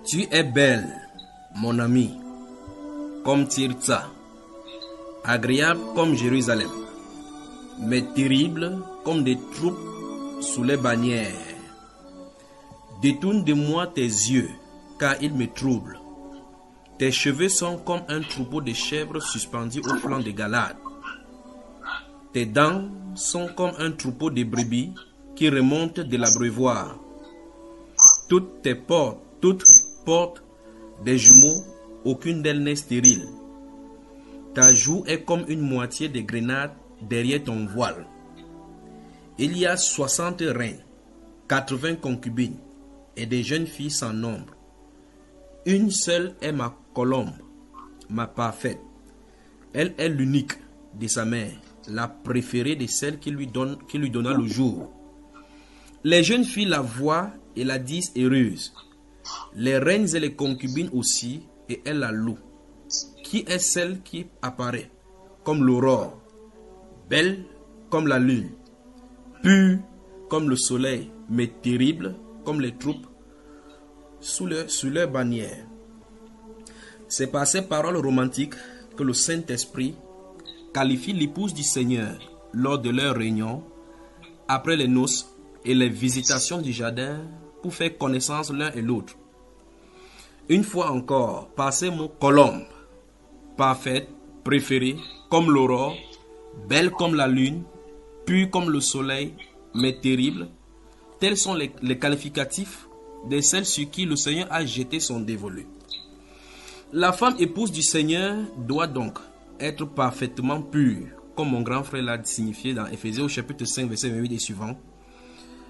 Tu es belle, mon ami, comme Tirza, agréable comme Jérusalem, mais terrible comme des troupes sous les bannières. Détourne de moi tes yeux, car ils me troublent. Tes cheveux sont comme un troupeau de chèvres suspendus au flanc de Galade. Tes dents sont comme un troupeau de brebis qui remontent de l'abreuvoir. Toutes portent des jumeaux, aucune d'elles n'est stérile. Ta joue est comme une moitié de grenade derrière ton voile. Il y a 60 reines, 80 concubines et des jeunes filles sans nombre. Une seule est ma colombe, ma parfaite. Elle est l'unique de sa mère, la préférée de celle qui lui donna le jour. Les jeunes filles la voient et la disent heureuse. Les reines et les concubines aussi, et elles la louent. Qui est celle qui apparaît comme l'aurore, belle comme la lune, pure comme le soleil, mais terrible comme les troupes sous leur bannière. C'est par ces paroles romantiques que le Saint-Esprit qualifie l'épouse du Seigneur lors de leur réunion, après les noces et les visitations du jardin pour faire connaissance l'un et l'autre. Une fois encore, par ces mots colombe, parfaite, préférée, comme l'aurore, belle comme la lune, pure comme le soleil, mais terrible, tels sont les qualificatifs de celles sur qui le Seigneur a jeté son dévolu. La femme épouse du Seigneur doit donc être parfaitement pure, comme mon grand frère l'a signifié dans Éphésiens au chapitre 5, verset 28 et suivant,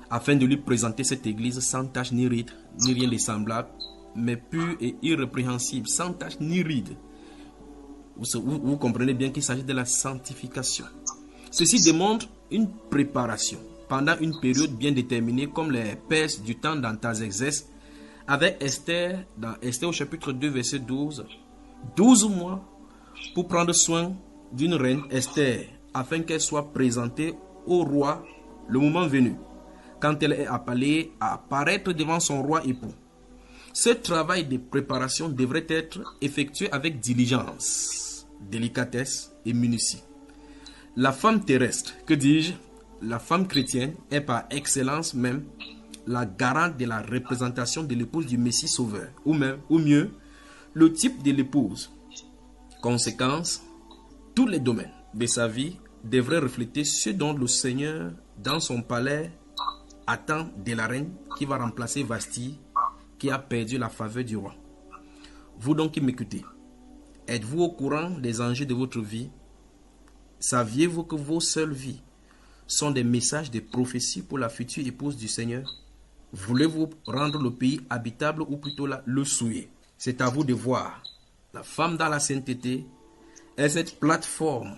afin de lui présenter cette église sans tache ni ride, ni rien de semblable, mais pure et irrépréhensible, sans tache ni ride. Vous comprenez bien qu'il s'agit de la sanctification. Ceci démontre une préparation pendant une période bien déterminée, comme les Perses du temps d'Artaxerxès, avec Esther, dans Esther au chapitre 2, verset 12, 12 mois pour prendre soin d'une reine, Esther, afin qu'elle soit présentée au roi le moment venu, quand elle est appelée à apparaître devant son roi époux. Ce travail de préparation devrait être effectué avec diligence, délicatesse et minutie. La femme terrestre, que dis-je, la femme chrétienne est par excellence même la garante de la représentation de l'épouse du Messie Sauveur, ou mieux, le type de l'épouse. Conséquence, tous les domaines de sa vie devraient refléter ce dont le Seigneur, dans son palais, attend de la reine qui va remplacer Vasti, qui a perdu la faveur du roi. Vous donc qui m'écoutez, êtes-vous au courant des enjeux de votre vie? Saviez-vous que vos seules vies sont des messages de prophétie pour la future épouse du Seigneur? Voulez-vous rendre le pays habitable ou plutôt le souiller? C'est à vous de voir. La femme dans la sainteté est cette plateforme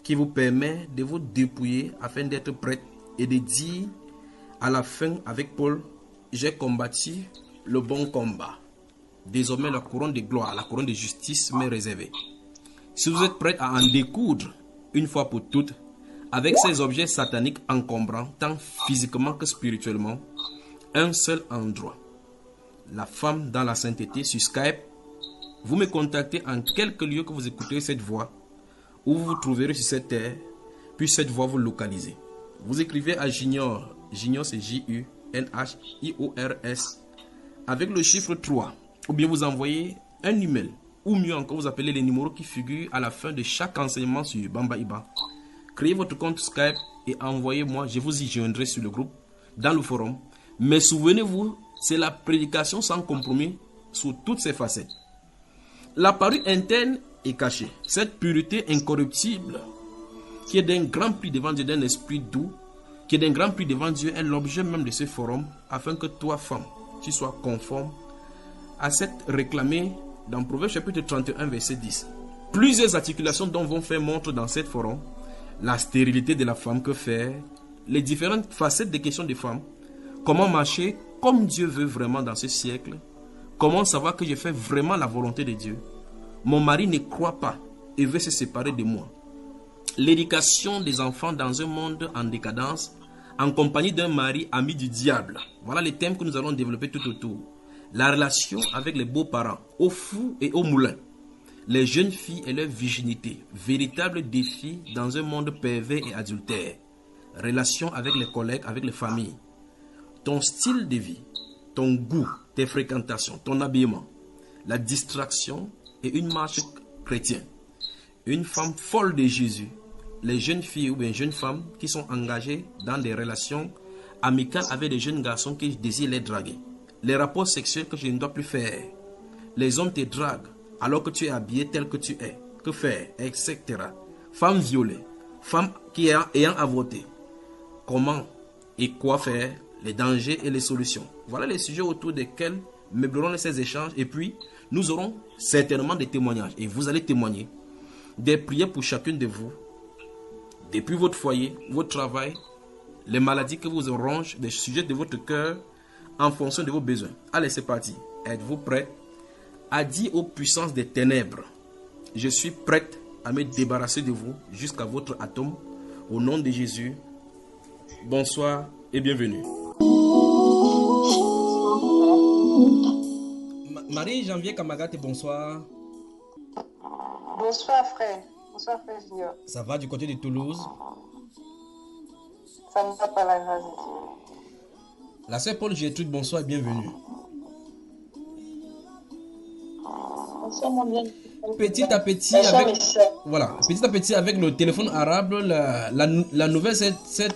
qui vous permet de vous dépouiller afin d'être prête et de dire à la fin avec Paul, j'ai combattu le bon combat. Désormais la couronne de gloire, la couronne de justice m'est réservée. Si vous êtes prête à en découdre une fois pour toutes avec ces objets sataniques encombrants, tant physiquement que spirituellement, un seul endroit. La femme dans la sainteté sur Skype. Vous me contactez en quelque lieu que vous écouterez cette voix, où vous vous trouverez sur cette terre, puis cette voix vous localisez. Vous écrivez à Junior, Junior c'est J-U-N-H-I-O-R-S, avec le chiffre 3, ou bien vous envoyez un email, ou mieux encore vous appelez les numéros qui figurent à la fin de chaque enseignement sur Bamba Iba. Créez votre compte Skype et envoyez-moi, je vous y joindrai sur le groupe, dans le forum. Mais souvenez-vous, c'est la prédication sans compromis sous toutes ses facettes. La parure interne est cachée. Cette pureté incorruptible, qui est d'un grand prix devant Dieu, d'un esprit doux, qui est d'un grand prix devant Dieu, est l'objet même de ce forum, afin que toi, femme, tu sois conforme à cette réclamée dans Proverbe chapitre 31, verset 10. Plusieurs articulations dont vont faire montre dans cette forum, la stérilité de la femme, que faire, les différentes facettes des questions des femmes, comment marcher comme Dieu veut vraiment dans ce siècle, comment savoir que je fais vraiment la volonté de Dieu, mon mari ne croit pas et veut se séparer de moi, l'éducation des enfants dans un monde en décadence, en compagnie d'un mari ami du diable. Voilà les thèmes que nous allons développer tout autour. La relation avec les beaux-parents, au fou et au moulin. Les jeunes filles et leur virginité, véritable défi dans un monde pervers et adultère. Relation avec les collègues, avec les familles. Ton style de vie, ton goût, tes fréquentations, ton habillement, la distraction et une marche chrétienne. Une femme folle de Jésus. Les jeunes filles ou bien jeunes femmes qui sont engagées dans des relations amicales avec des jeunes garçons qui désirent les draguer. Les rapports sexuels que je ne dois plus faire. Les hommes te draguent alors que tu es habillé tel que tu es. Que faire, etc. Femmes violées, femmes qui ayant avorté. Comment et quoi faire, les dangers et les solutions. Voilà les sujets autour desquels meublerons ces échanges. Et puis, nous aurons certainement des témoignages. Et vous allez témoigner des prières pour chacune de vous. Depuis votre foyer, votre travail, les maladies que vous rongent, des sujets de votre cœur en fonction de vos besoins. Allez, c'est parti. Êtes-vous prêts à dire aux puissances des ténèbres, je suis prête à me débarrasser de vous jusqu'à votre atome. Au nom de Jésus, bonsoir et bienvenue. Marie-Janvier Kamagate, bonsoir. Bonsoir frère. Bonsoir frère Junior. Ça va du côté de Toulouse? Ça ne va pas la grâce de Dieu. La sœur Paul Gertrude, bonsoir et bienvenue. Bonsoir mon bien. Petit à petit, avec le téléphone arabe, la nouvelle s'est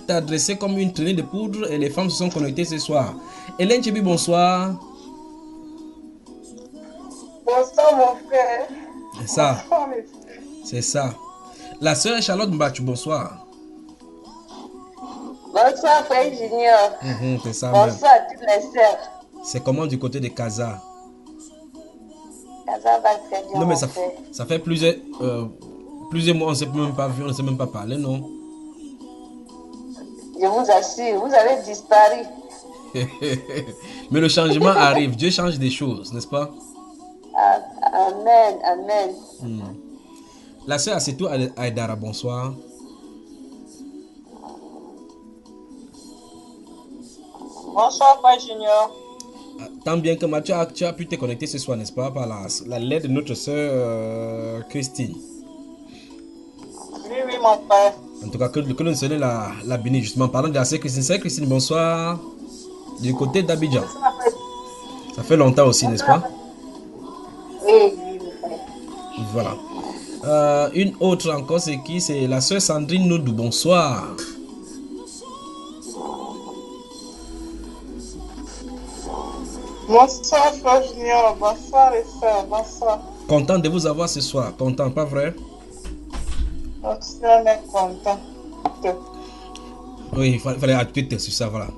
adressée comme une traînée de poudre et les femmes se sont connectées ce soir. Hélène Tchebi, bonsoir. Bonsoir mon frère. C'est ça. Bonsoir mes frères. C'est ça. La sœur Charlotte Mbachou, bonsoir. Bonsoir frère Junior. C'est ça. Bonsoir à toutes les sœurs. C'est comment du côté de Casa? Ça va très bien. Non mais mon frère. ça fait plusieurs mois, on ne s'est même pas vu, on ne s'est même pas parlé, non? Je vous assure, vous avez disparu. Mais le changement arrive, Dieu change des choses, n'est-ce pas? Amen, amen. La sœur Assetou Aïdara, bonsoir. Bonsoir frère Junior. Tant bien que tu as pu te connecter ce soir, n'est-ce pas, par la lettre de notre sœur Christine. Oui, mon frère. En tout cas, que le Seigneur la bénisse justement. Parlant de la sœur Christine. Sœur Christine, bonsoir. Du côté d'Abidjan. Bonsoir frère. Ça fait longtemps aussi, n'est-ce pas? Oui, mon frère. Voilà. Une autre encore, c'est qui? C'est la sœur Sandrine Noudou. Bonsoir. Bonsoir frère Junior. Bonsoir les sœurs. Bonsoir. Content de vous avoir ce soir. Content, pas vrai? Aussi, on est content. Oui, il fallait ajouter sur ça, voilà.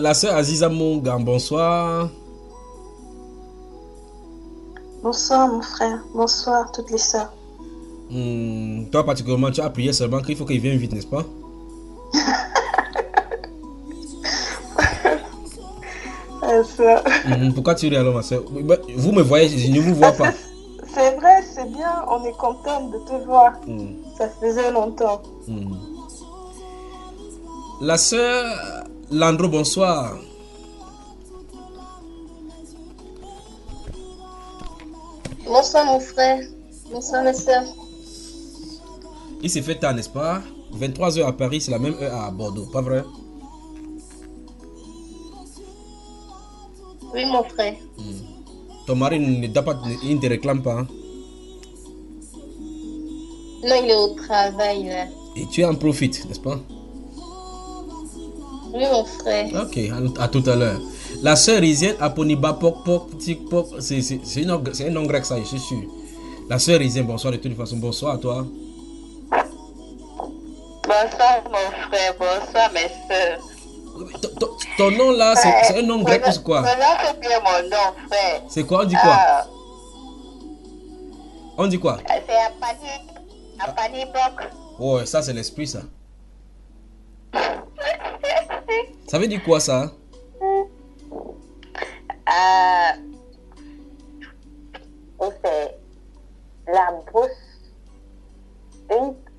La sœur Aziza Mongam, bonsoir. Bonsoir mon frère. Bonsoir toutes les sœurs. Toi particulièrement, tu as prié seulement qu'il faut qu'il vienne vite, n'est-ce pas? Pourquoi tu ris alors, ma soeur? Vous me voyez, je ne vous vois pas. C'est vrai, c'est bien, on est content de te voir. Ça faisait longtemps. La sœur Landro, bonsoir. Bonsoir mon frère. Bonsoir mes sœurs. Il s'est fait tard, n'est-ce pas? 23h à Paris, c'est la même heure à Bordeaux, pas vrai? Oui mon frère. Ton mari il ne te réclame pas, hein? Non, il est au travail là. Et tu en profites, n'est-ce pas? Oui mon frère. Ok, à tout à l'heure. La sœur Risienne Aponiba c'est un nom grec, ça, je suis sûr. La sœur Risienne, bonsoir de toute façon. Bonsoir à toi. Bonsoir mon frère. Bonsoir mes sœurs. Ton nom là, c'est un nom grec ou c'est quoi? C'est bien mon nom frère. C'est quoi? On dit quoi? On dit quoi? C'est Apanibok. Ouais, ça c'est l'esprit, ça. Ça veut dire quoi ça? C'est la brousse.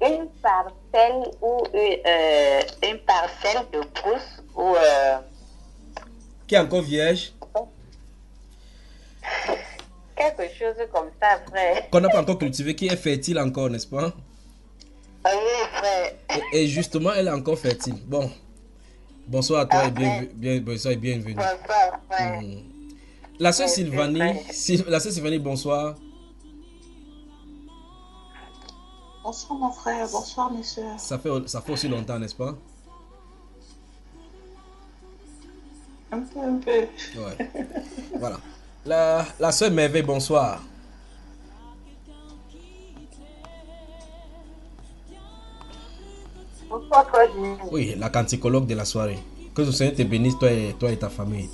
Une parcelle ou une parcelle de brousse ou Qui est encore vierge? comme ça, frère. Qu'on n'a pas encore cultivé, qui est fertile encore, n'est-ce pas? Oui, frère. Et justement, elle est encore fertile. Bon, bonsoir à toi et bonsoir et bienvenue. Bonsoir, frère. La sœur Oui, Sylvanie, c'est vrai. la sœur Sylvanie, bonsoir. Bonsoir mon frère, bonsoir mes soeurs. Ça fait aussi longtemps, n'est-ce pas? Un peu, un peu. Ouais. Voilà. La sœur Merveille, bonsoir. Bonsoir toi, Jimmy. Oui, la canticologue de la soirée. Que le Seigneur te bénisse, toi et ta famille.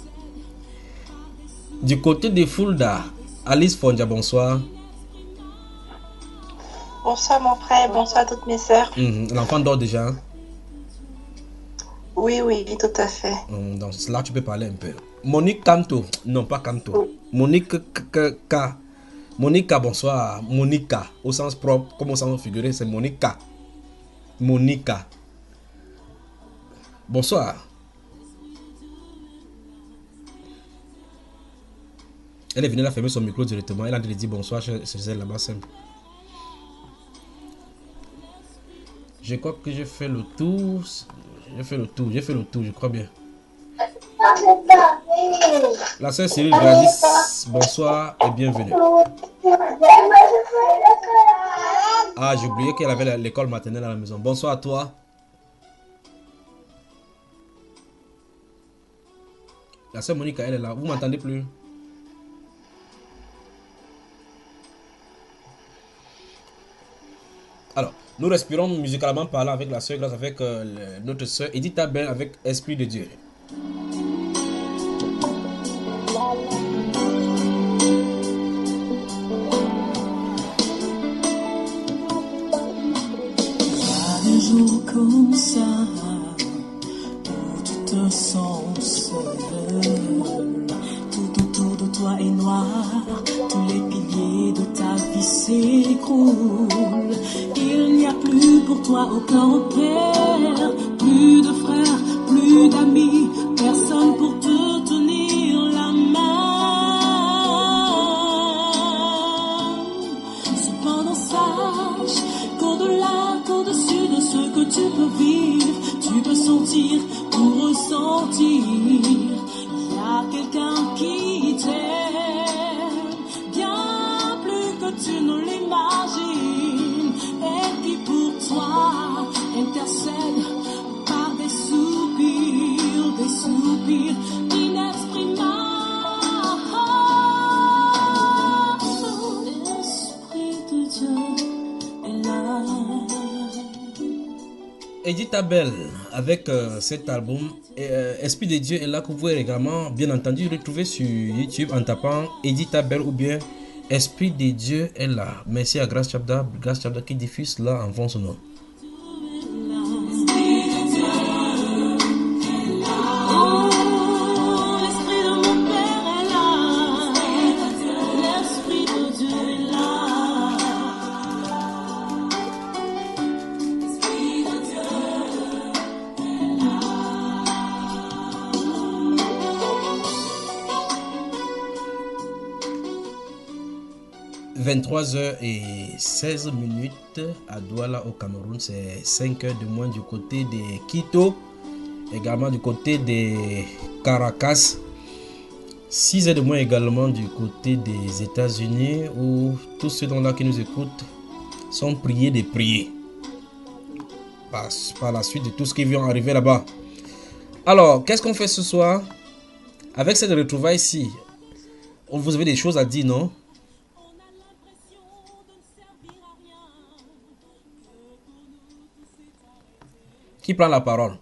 Du côté de Fulda, Alice Fondia, bonsoir. Bonsoir mon frère, bonsoir à toutes mes soeurs. L'enfant dort déjà. Oui, oui, tout à fait. Donc là, tu peux parler un peu. Monique Canto. Non, pas Canto. Monique Monica, bonsoir. Monica, au sens propre, comme au sens figuré, c'est Monica. Monica. Bonsoir. Elle est venue là fermer son micro directement. Elle a dit bonsoir, c'est là-bas simple. Je crois que j'ai fait le tour. J'ai fait le tour, je crois bien. La sœur Cyril Gradis, bonsoir et bienvenue. Ah, j'ai oublié qu'elle avait l'école maternelle à la maison. Bonsoir à toi. La sœur Monica, elle est là. Vous m'entendez plus? Alors, nous respirons musicalement parlant avec la sœur grâce avec notre sœur Edith Abel avec Esprit de Dieu. Des jours comme ça où tu te sens seul, tout autour de toi est noir, tous les piliers de ta vie s'écroulent. Il n'y a plus pour toi aucun repère, plus de frères, plus d'amis, personne pour te tenir la main. Cependant sache qu'au-delà, qu'au-dessus de ce que tu peux vivre, tu peux sentir ou ressentir. Il y a quelqu'un qui t'aime bien plus que tu ne l'imagines et qui pour toi intercède par des soupirs inexprimables. L'Esprit de Dieu est là. Edith Abel avec cet album Esprit de Dieu est là, que vous pouvez également bien entendu retrouver sur YouTube en tapant Edith Abel ou bien Esprit de Dieu est là. Merci à Grace Chabda qui diffuse là en fond son nom. « 23h16 à Douala au Cameroun, c'est 5h de moins du côté de Quito, également du côté de Caracas, 6h de moins également du côté des États-Unis, où tous ceux là qui nous écoutent sont priés de prier par la suite de tout ce qui vient arriver là-bas. Alors, qu'est-ce qu'on fait ce soir? Avec cette retrouvaille ici, vous avez des choses à dire, non? Qui prend la parole?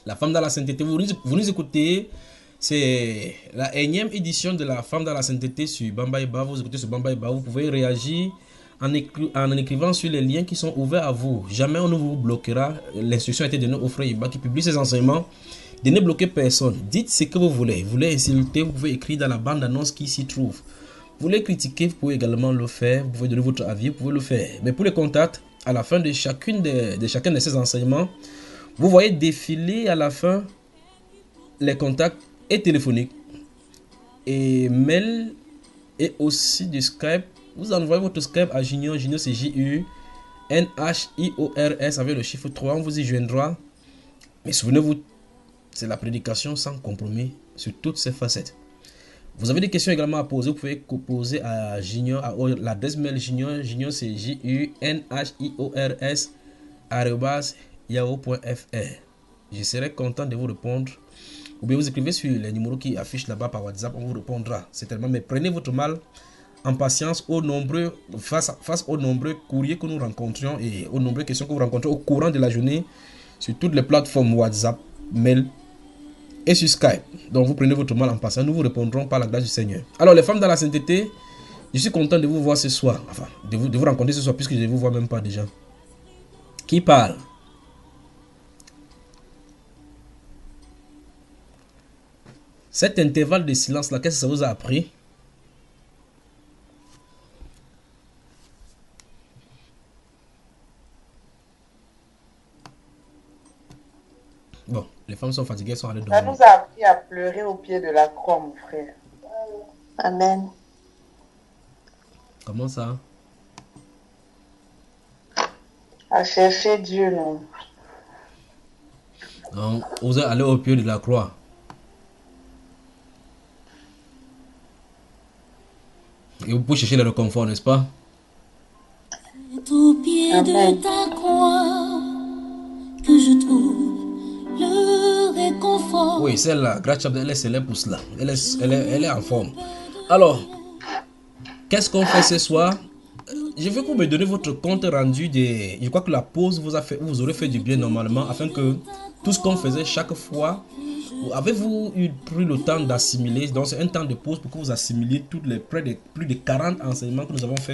La femme dans la sainteté. Vous nous écoutez. C'est la énième édition de la femme dans la sainteté sur Bambaïba. Vous écoutez sur Bambaïba. Vous pouvez réagir en écrivant sur les liens qui sont ouverts à vous. Jamais on ne vous bloquera. L'instruction a été donnée au frère Iba qui publie ses enseignements. De ne bloquer personne. Dites ce que vous voulez. Vous voulez insulter, vous pouvez écrire dans la bande-annonce qui s'y trouve. Vous voulez critiquer, vous pouvez également le faire. Vous pouvez donner votre avis, vous pouvez le faire. Mais pour les contacts, à la fin de chacun de ces enseignements, vous voyez défiler à la fin les contacts et téléphoniques. et mail et aussi du Skype. Vous envoyez votre Skype à Junior. Junior, c'est JUNHIORS avec le chiffre 3. On vous y joindra. Mais souvenez-vous, c'est la prédication sans compromis sur toutes ses facettes. Vous avez des questions également à poser. Vous pouvez poser à Junior, à l'adresse mail Junior. Junior, c'est JUNHIORS@yahoo.fr. Je serai content de vous répondre. Ou bien vous écrivez sur les numéros qui affichent là-bas par WhatsApp. On vous répondra certainement. Mais prenez votre mal en patience face aux nombreux courriers que nous rencontrions et aux nombreuses questions que vous rencontrez au courant de la journée sur toutes les plateformes WhatsApp, mail et sur Skype. Donc vous prenez votre mal en patience. Nous vous répondrons par la grâce du Seigneur. Alors les femmes dans la sainteté, je suis content de vous voir ce soir. Enfin, de vous rencontrer ce soir puisque je ne vous vois même pas déjà. Qui parle? Cet intervalle de silence là, qu'est-ce que ça vous a appris? Bon, les femmes sont fatiguées, elles sont allées dormir. Ça nous a appris à pleurer au pied de la croix, mon frère. Amen. Comment ça? À chercher Dieu, non. Donc, vous allez au pied de la croix. Et vous pouvez chercher le réconfort, n'est-ce pas? Au pied de ta croix que je trouve le réconfort. Oui, celle-là, Gracia, elle est célèbre pour cela. Elle est en forme. Alors, qu'est-ce qu'on fait ce soir? Je veux que vous me donniez votre compte rendu de... Je crois que la pause vous aurez fait du bien normalement, afin que tout ce qu'on faisait chaque fois, avez-vous pris le temps d'assimiler? Donc c'est un temps de pause pour que vous assimiliez plus de 40 enseignements que nous avons fait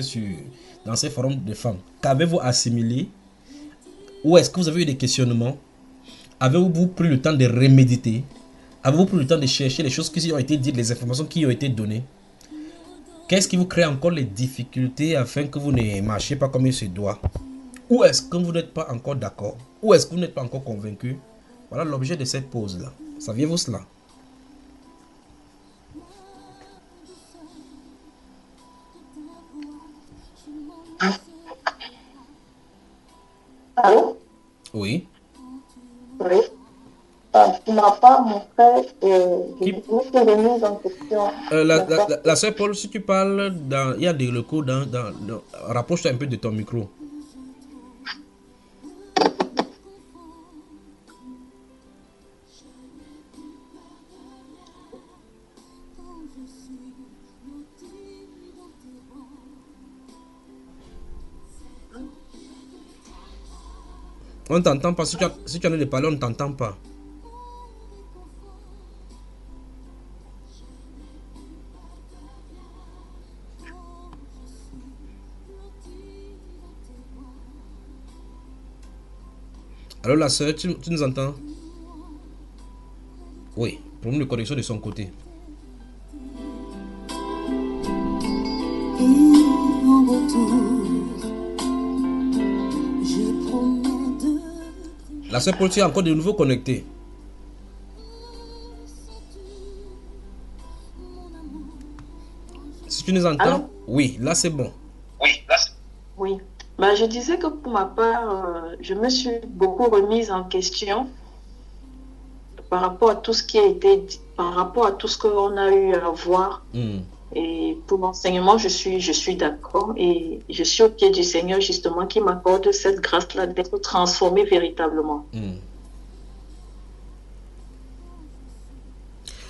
dans ces forums de femmes. Qu'avez-vous assimilé? Ou est-ce que vous avez eu des questionnements? Avez-vous pris le temps de reméditer? Avez-vous pris le temps de chercher les choses qui ont été dites, les informations qui ont été données? Qu'est-ce qui vous crée encore les difficultés afin que vous ne marchiez pas comme il se doit? Ou est-ce que vous n'êtes pas encore d'accord? Ou est-ce que vous n'êtes pas encore convaincu? Voilà l'objet de cette pause-là. Saviez-vous cela? Allô? Oui. Oui. Pour ma part, mon frère, je me suis remise en question. La sœur Paul, si tu parles, il y a des locaux rapproche-toi un peu de ton micro. On ne t'entend pas. Si tu en as de parler, on ne t'entend pas. Alors la soeur, tu nous entends? Oui, problème de connexion de son côté. Et en retour, je promets de... La soeur Paul, tu es encore de nouveau connecté. Si tu nous entends? Allô? Oui, là c'est bon. Oui. Ben, je disais que pour ma part, je me suis beaucoup remise en question par rapport à tout ce qui a été dit, par rapport à tout ce qu'on a eu à voir. Et pour l'enseignement, je suis d'accord. Et je suis au pied du Seigneur, justement, qui m'accorde cette grâce-là d'être transformée véritablement.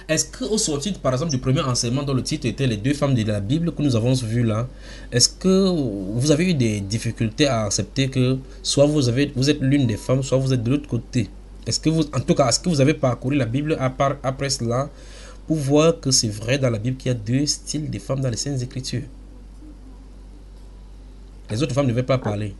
Est-ce qu'au sortir, par exemple, du premier enseignement dont le titre était Les deux femmes de la Bible que nous avons vu là, est-ce que vous avez eu des difficultés à accepter que soit vous êtes l'une des femmes, soit vous êtes de l'autre côté? Est-ce que vous avez parcouru la Bible après cela pour voir que c'est vrai dans la Bible qu'il y a deux styles de femmes dans les Saintes Écritures? Les autres femmes ne veulent pas parler.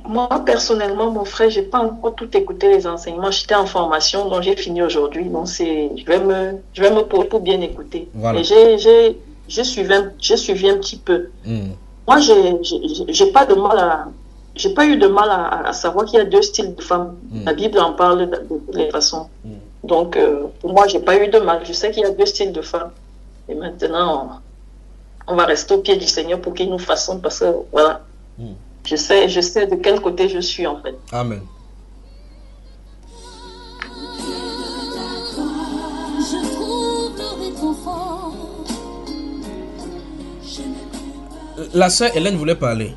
Moi, personnellement, mon frère, j'ai pas encore tout écouté les enseignements. J'étais en formation, donc j'ai fini aujourd'hui. Donc je vais me poser pour bien écouter. Voilà. Et je suivi un petit peu. Moi, j'ai pas eu de mal à savoir qu'il y a deux styles de femmes. La Bible en parle de toutes les façons. Donc, pour moi, j'ai pas eu de mal. Je sais qu'il y a deux styles de femmes. Et maintenant, on va rester au pied du Seigneur pour qu'il nous façonne parce que, voilà, Mm. je sais de quel côté je suis, en fait. Amen. Je trouverai ton fort. La sœur Hélène voulait parler.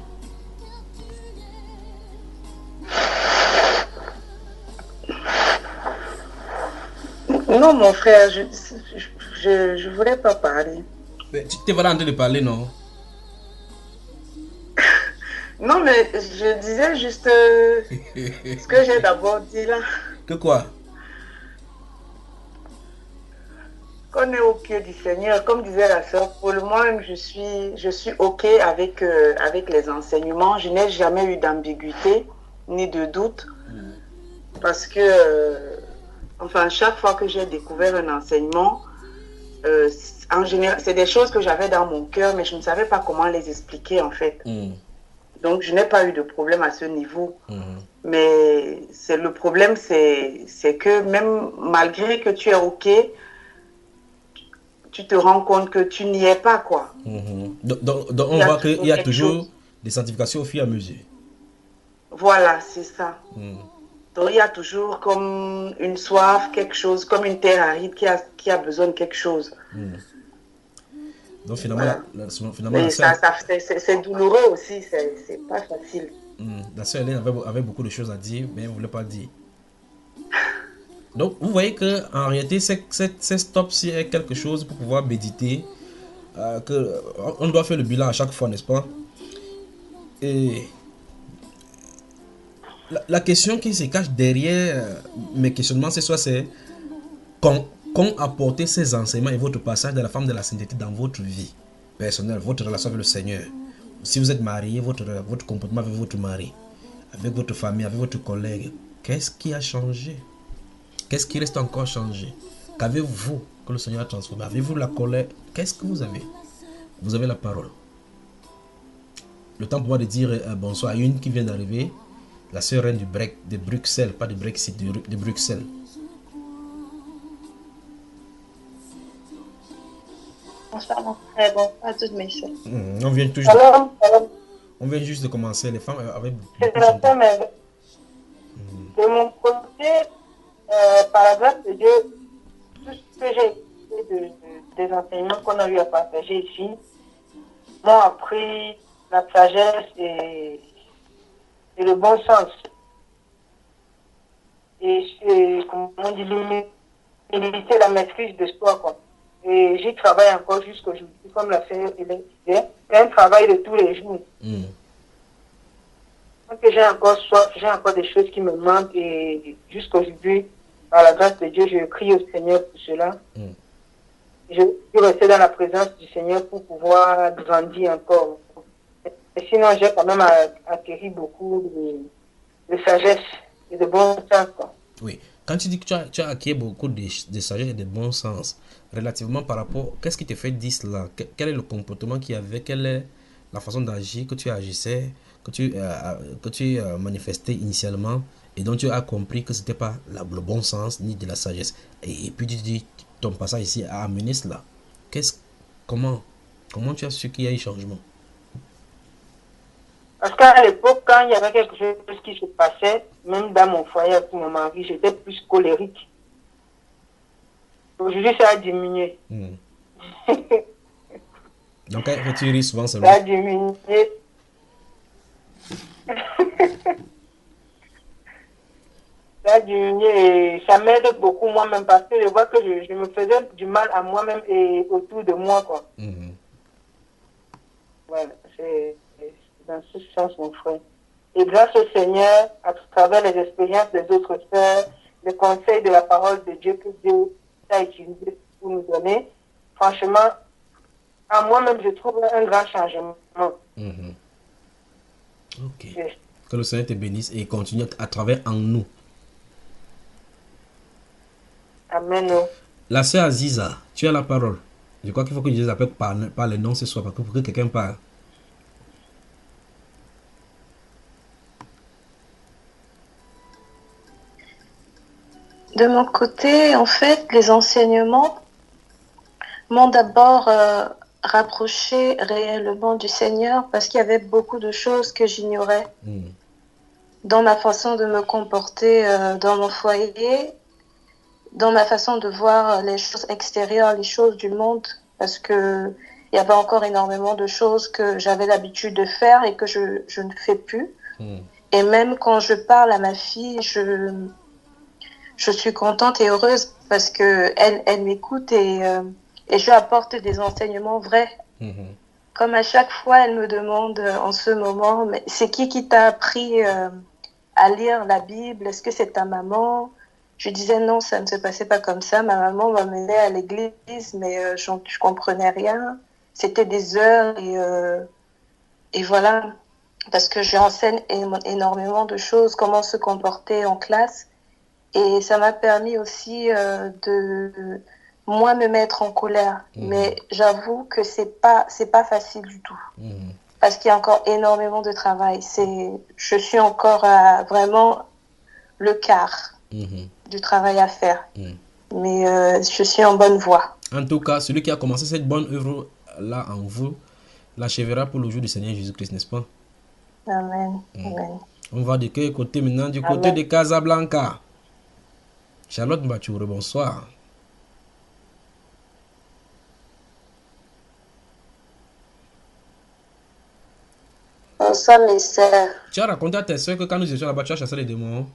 Non, mon frère, je voulais pas parler. Mais tu t'es voilà en train de parler, non? Non, mais je disais juste ce que j'ai d'abord dit là, Que quoi? qu'on est au pied du Seigneur. Comme disait la sœur Paul, moi-même, je suis OK avec, avec les enseignements. Je n'ai jamais eu d'ambiguïté ni de doute parce que, enfin, chaque fois que j'ai découvert un enseignement, en général, c'est des choses que j'avais dans mon cœur, mais je ne savais pas comment les expliquer en fait. Mm. Donc, je n'ai pas eu de problème à ce niveau. Mhm. Mais c'est le problème, c'est que même malgré que tu es OK, tu te rends compte que tu n'y es pas, quoi. Mhm. Donc, Il on y a voit qu'il y a quelque toujours chose. des sanctifications au fur et à mesure. Voilà, c'est ça. Mm. Donc, il y a toujours comme une soif, quelque chose, comme une terre aride qui a besoin de quelque chose. Mm. Donc finalement, Voilà. finalement Mais c'est douloureux aussi, c'est pas facile. la sœur Hélène avait beaucoup de choses à dire, mais elle ne voulait pas dire. Donc vous voyez que en réalité, ces stops est quelque chose pour pouvoir méditer. On doit faire le bilan à chaque fois, n'est-ce pas? Et la question qui se cache derrière mes questionnements, c'est qu'ont apporté ces enseignements et votre passage de la femme de la sainteté dans votre vie personnelle, votre relation avec le Seigneur. Si vous êtes marié, votre comportement avec votre mari, avec votre famille, avec votre collègue, qu'est-ce qui a changé? Qu'est-ce qui reste encore changé? Qu'avez-vous que le Seigneur a transformé? Avez-vous la colère? Qu'est-ce que vous avez? Vous avez la parole. Le temps pour moi de dire bonsoir à une qui vient d'arriver, la sœur reine de Bruxelles, pas de Brexit, de Bruxelles. Bonsoir, mon frère, bonsoir à toutes mes soeurs. On vient toujours. Alors, On vient juste de commencer. Les femmes avaient beaucoup c'est de la temps. femme, de mon côté, par la grâce de Dieu, tout ce que j'ai écouté des enseignements qu'on a eu à partager ici m'ont appris la sagesse et le bon sens. Et comment on dit, l'humilité, la maîtrise de soi, quoi. Et j'y travaille encore jusqu'aujourd'hui, comme l'a fait Hélène. C'est un travail de tous les jours. Donc j'ai encore soif, j'ai encore des choses qui me manquent et jusqu'aujourd'hui, par la grâce de Dieu, je crie au Seigneur pour cela. Je veux rester dans la présence du Seigneur pour pouvoir grandir encore. Et sinon, j'ai quand même acquis beaucoup de sagesse et de bon sens, quoi. Oui. Quand tu dis que tu as acquis beaucoup de sagesse et de bon sens, relativement par rapport, qu'est-ce qui te fait dire cela? Quel est le comportement qu'il y avait? Quelle est la façon d'agir que tu agissais, que tu manifestais initialement et dont tu as compris que ce n'était pas le bon sens ni de la sagesse? Et puis tu dis, ton passage ici a amené cela. Comment tu as su qu'il y a eu changement? Parce qu'à l'époque, quand il y avait quelque chose qui se passait, même dans mon foyer avec mon mari, j'étais plus colérique. Aujourd'hui, ça a diminué. Donc, tu ris souvent Ça seulement. a diminué. Ça a diminué et ça m'aide beaucoup moi-même parce que je vois que je me faisais du mal à moi-même et autour de moi, quoi. Voilà, c'est dans ce sens, mon frère. Et grâce au Seigneur, à travers les expériences des autres sœurs, les conseils de la parole de Dieu que Dieu a utilisé pour nous donner, franchement, à moi-même, je trouve un grand changement. Ok. Yes. Que le Seigneur te bénisse et continue à travers en nous. Amen. La sœur Aziza, tu as la parole. Je crois qu'il faut que je les appelle par les noms ce soir pour que quelqu'un parle. De mon côté, en fait, les enseignements m'ont d'abord rapproché réellement du Seigneur parce qu'il y avait beaucoup de choses que j'ignorais dans ma façon de me comporter dans mon foyer, dans ma façon de voir les choses extérieures, les choses du monde, parce que il y avait encore énormément de choses que j'avais l'habitude de faire et que je ne fais plus. Et même quand je parle à ma fille, je suis contente et heureuse parce que elle m'écoute et je lui apporte des enseignements vrais. Comme à chaque fois, elle me demande en ce moment, mais c'est qui t'a appris à lire la Bible? Est-ce que c'est ta maman? Je disais non, ça ne se passait pas comme ça. Ma maman m'amenait à l'église, mais je comprenais rien. C'était des heures et voilà. Parce que j'enseigne énormément de choses, comment se comporter en classe. Et ça m'a permis aussi de moins me mettre en colère. Mais j'avoue que c'est pas facile du tout. Parce qu'il y a encore énormément de travail. Je suis encore à vraiment le quart du travail à faire. Mais je suis en bonne voie. En tout cas, celui qui a commencé cette bonne œuvre-là en vous, l'achèvera pour le jour du Seigneur Jésus-Christ, n'est-ce pas? Amen. Amen. On va de quel côté maintenant? Du côté de Casablanca. Charlotte Mbatoure, bonsoir. Bonsoir mes sœurs. Tu as raconté à tes soeurs que quand nous étions là-bas, tu as chassé les démons.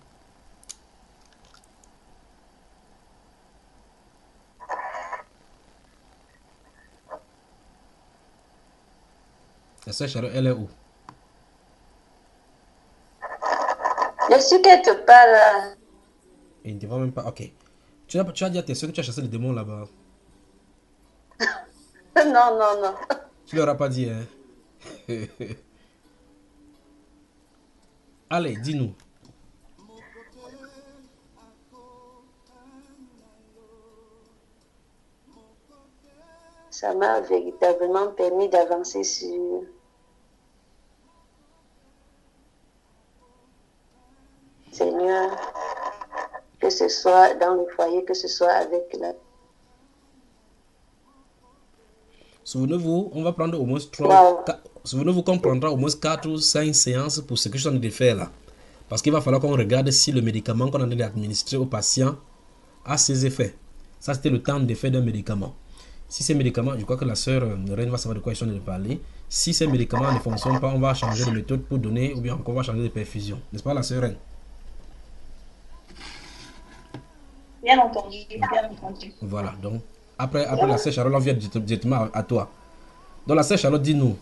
Ta soeur Charlotte, elle est où? Je suis quelque part là. Il ne te voit même pas. Ok. Tu as dit à tes soeurs que tu as chassé les démons là-bas. Non. Tu leur as pas dit, hein? Allez, dis-nous. Ça m'a véritablement permis d'avancer sur Seigneur, que ce soit dans le foyer, que ce soit avec la... Souvenez-vous, on va prendre au moins 3. Souvenez-vous qu'on prendra au moins 4 ou 5 séances pour ce que je suis en train de faire là. Parce qu'il va falloir qu'on regarde si le médicament qu'on est en train d'administrer au patient a ses effets. Ça, c'était le temps d'effet d'un médicament. Si ces médicaments, je crois que la sœur Reine va savoir de quoi ils sont en train de parler. Si ces médicaments ne fonctionnent pas, on va changer de méthode pour donner, ou bien encore on va changer de perfusion. N'est-ce pas la sœur Reine? Bien entendu, bien entendu. Voilà, donc après la sœur Charlotte, on vient directement à toi. Donc la sœur Charlotte, dis-nous.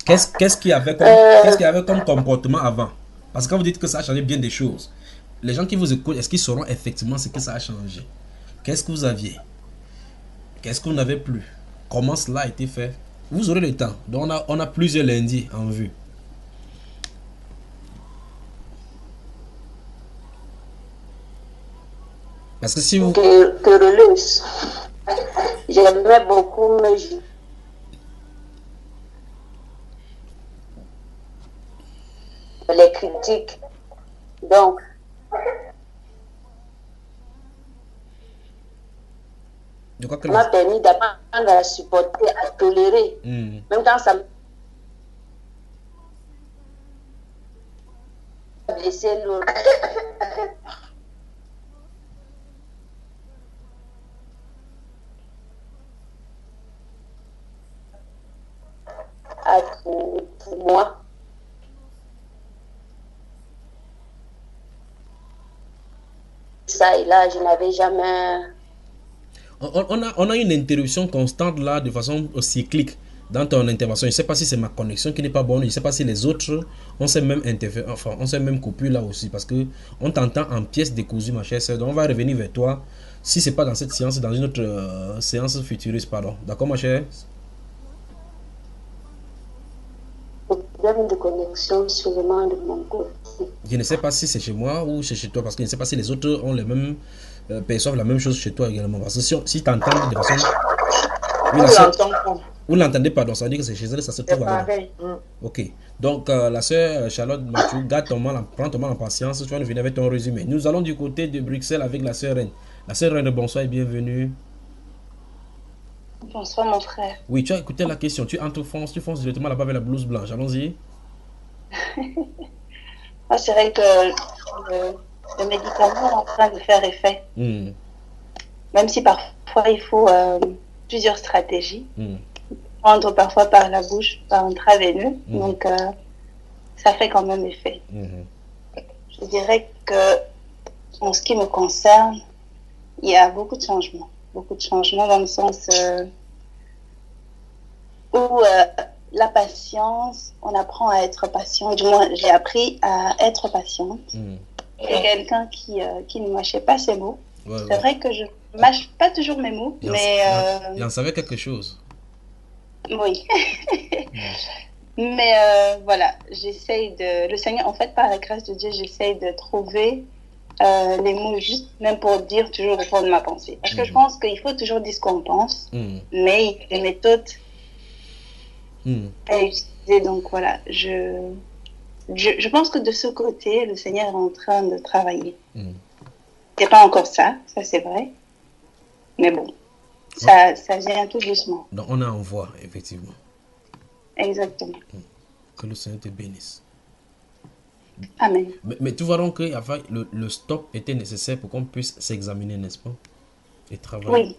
Qu'est-ce qu'il y avait comme comportement avant? Parce que quand vous dites que ça a changé bien des choses, les gens qui vous écoutent, est-ce qu'ils sauront effectivement ce que ça a changé? Qu'est-ce que vous aviez? Qu'est-ce que vous n'avez plus? Comment cela a été fait? Vous aurez le temps. Donc on a plusieurs lundis en vue. Parce que si vous... Querelleuse. J'aimais beaucoup me les critiques. Donc, ça m'a permis d'apprendre à supporter, à tolérer. Même quand ça m'a blessé l'autre. Pour moi. Ça et là, je n'avais jamais... On a une interruption constante là, de façon cyclique dans ton intervention. Je ne sais pas si c'est ma connexion qui n'est pas bonne. Je ne sais pas si les autres ont ces mêmes coupures là aussi. Parce que on t'entend en pièces décousues, ma chère soeur. Donc on va revenir vers toi. Si ce n'est pas dans cette séance, dans une autre séance futuriste, pardon. D'accord, ma chère? Problème de connexion seulement de mon côté. Je ne sais pas si c'est chez moi ou c'est chez toi. Parce que je ne sais pas si les autres ont les mêmes... perçoivent la même chose chez toi également. Parce que si tu entends de façon... Oui, Vous l'entendez, pardon, ça veut dire que c'est chez elle, ça se C'est trouve là-bas. pareil. Ok. Donc, la sœur Charlotte Mathieu, garde ton mal, prends ton mal en patience. Tu vas nous venir avec ton résumé. Nous allons du côté de Bruxelles avec la sœur Reine. La sœur Reine, bonsoir et bienvenue. Bonsoir, mon frère. Oui, tu as écouté la question. Tu entrefonces, tu fonces directement là-bas avec la blouse blanche. Allons-y. Moi, c'est vrai que le médicament est en train de faire effet. Même si parfois il faut plusieurs stratégies. Prendre parfois par la bouche, par intraveineux. Donc, ça fait quand même effet. Je dirais que, en ce qui me concerne, il y a beaucoup de changements. Beaucoup de changements dans le sens où la patience, on apprend à être patient. Du moins, j'ai appris à être patiente. C'est quelqu'un qui ne mâchait pas ses mots. C'est vrai que je ne mâche pas toujours mes mots, mais... Il en savait quelque chose. Oui. Mais voilà, j'essaye de... Le Seigneur, en fait, par la grâce de Dieu, j'essaye de trouver les mots justes, même pour dire toujours le fond de ma pensée. Parce que je pense qu'il faut toujours dire ce qu'on pense, mais il y a des méthodes à utiliser. Donc voilà, je pense que de ce côté, le Seigneur est en train de travailler. C'est pas encore ça c'est vrai. Mais bon, ça vient tout doucement. Donc on est en voie, effectivement. Exactement. Que le Seigneur te bénisse. Amen. Mais tu vois donc que le stop était nécessaire pour qu'on puisse s'examiner, n'est-ce pas? Et travailler. Oui.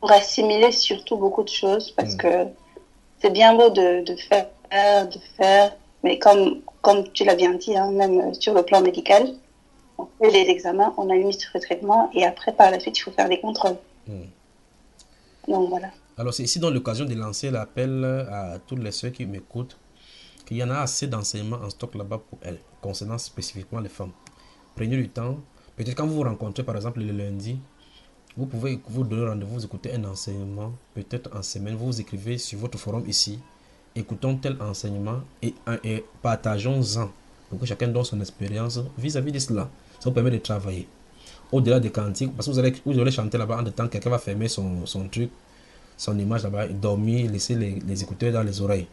Pour assimiler surtout beaucoup de choses, parce que c'est bien beau de faire, mais comme tu l'as bien dit, hein, même sur le plan médical, on fait les examens, on a une liste de traitement, et après, par la suite, il faut faire des contrôles. Donc voilà. Alors c'est ici dans l'occasion de lancer l'appel à toutes les soeurs qui m'écoutent, qu'il y en a assez d'enseignements en stock là-bas pour elles, concernant spécifiquement les femmes. Prenez du temps. Peut-être quand vous vous rencontrez par exemple le lundi, vous pouvez vous donner rendez-vous, vous écoutez un enseignement, peut-être en semaine, vous écrivez sur votre forum ici, écoutons tel enseignement et partageons-en, pour que chacun donne son expérience vis-à-vis de cela. Ça vous permet de travailler. Au-delà des cantiques, parce que vous allez chanter là-bas en temps, quelqu'un va fermer son truc, son image là-bas, dormir, laisser les écouteurs dans les oreilles.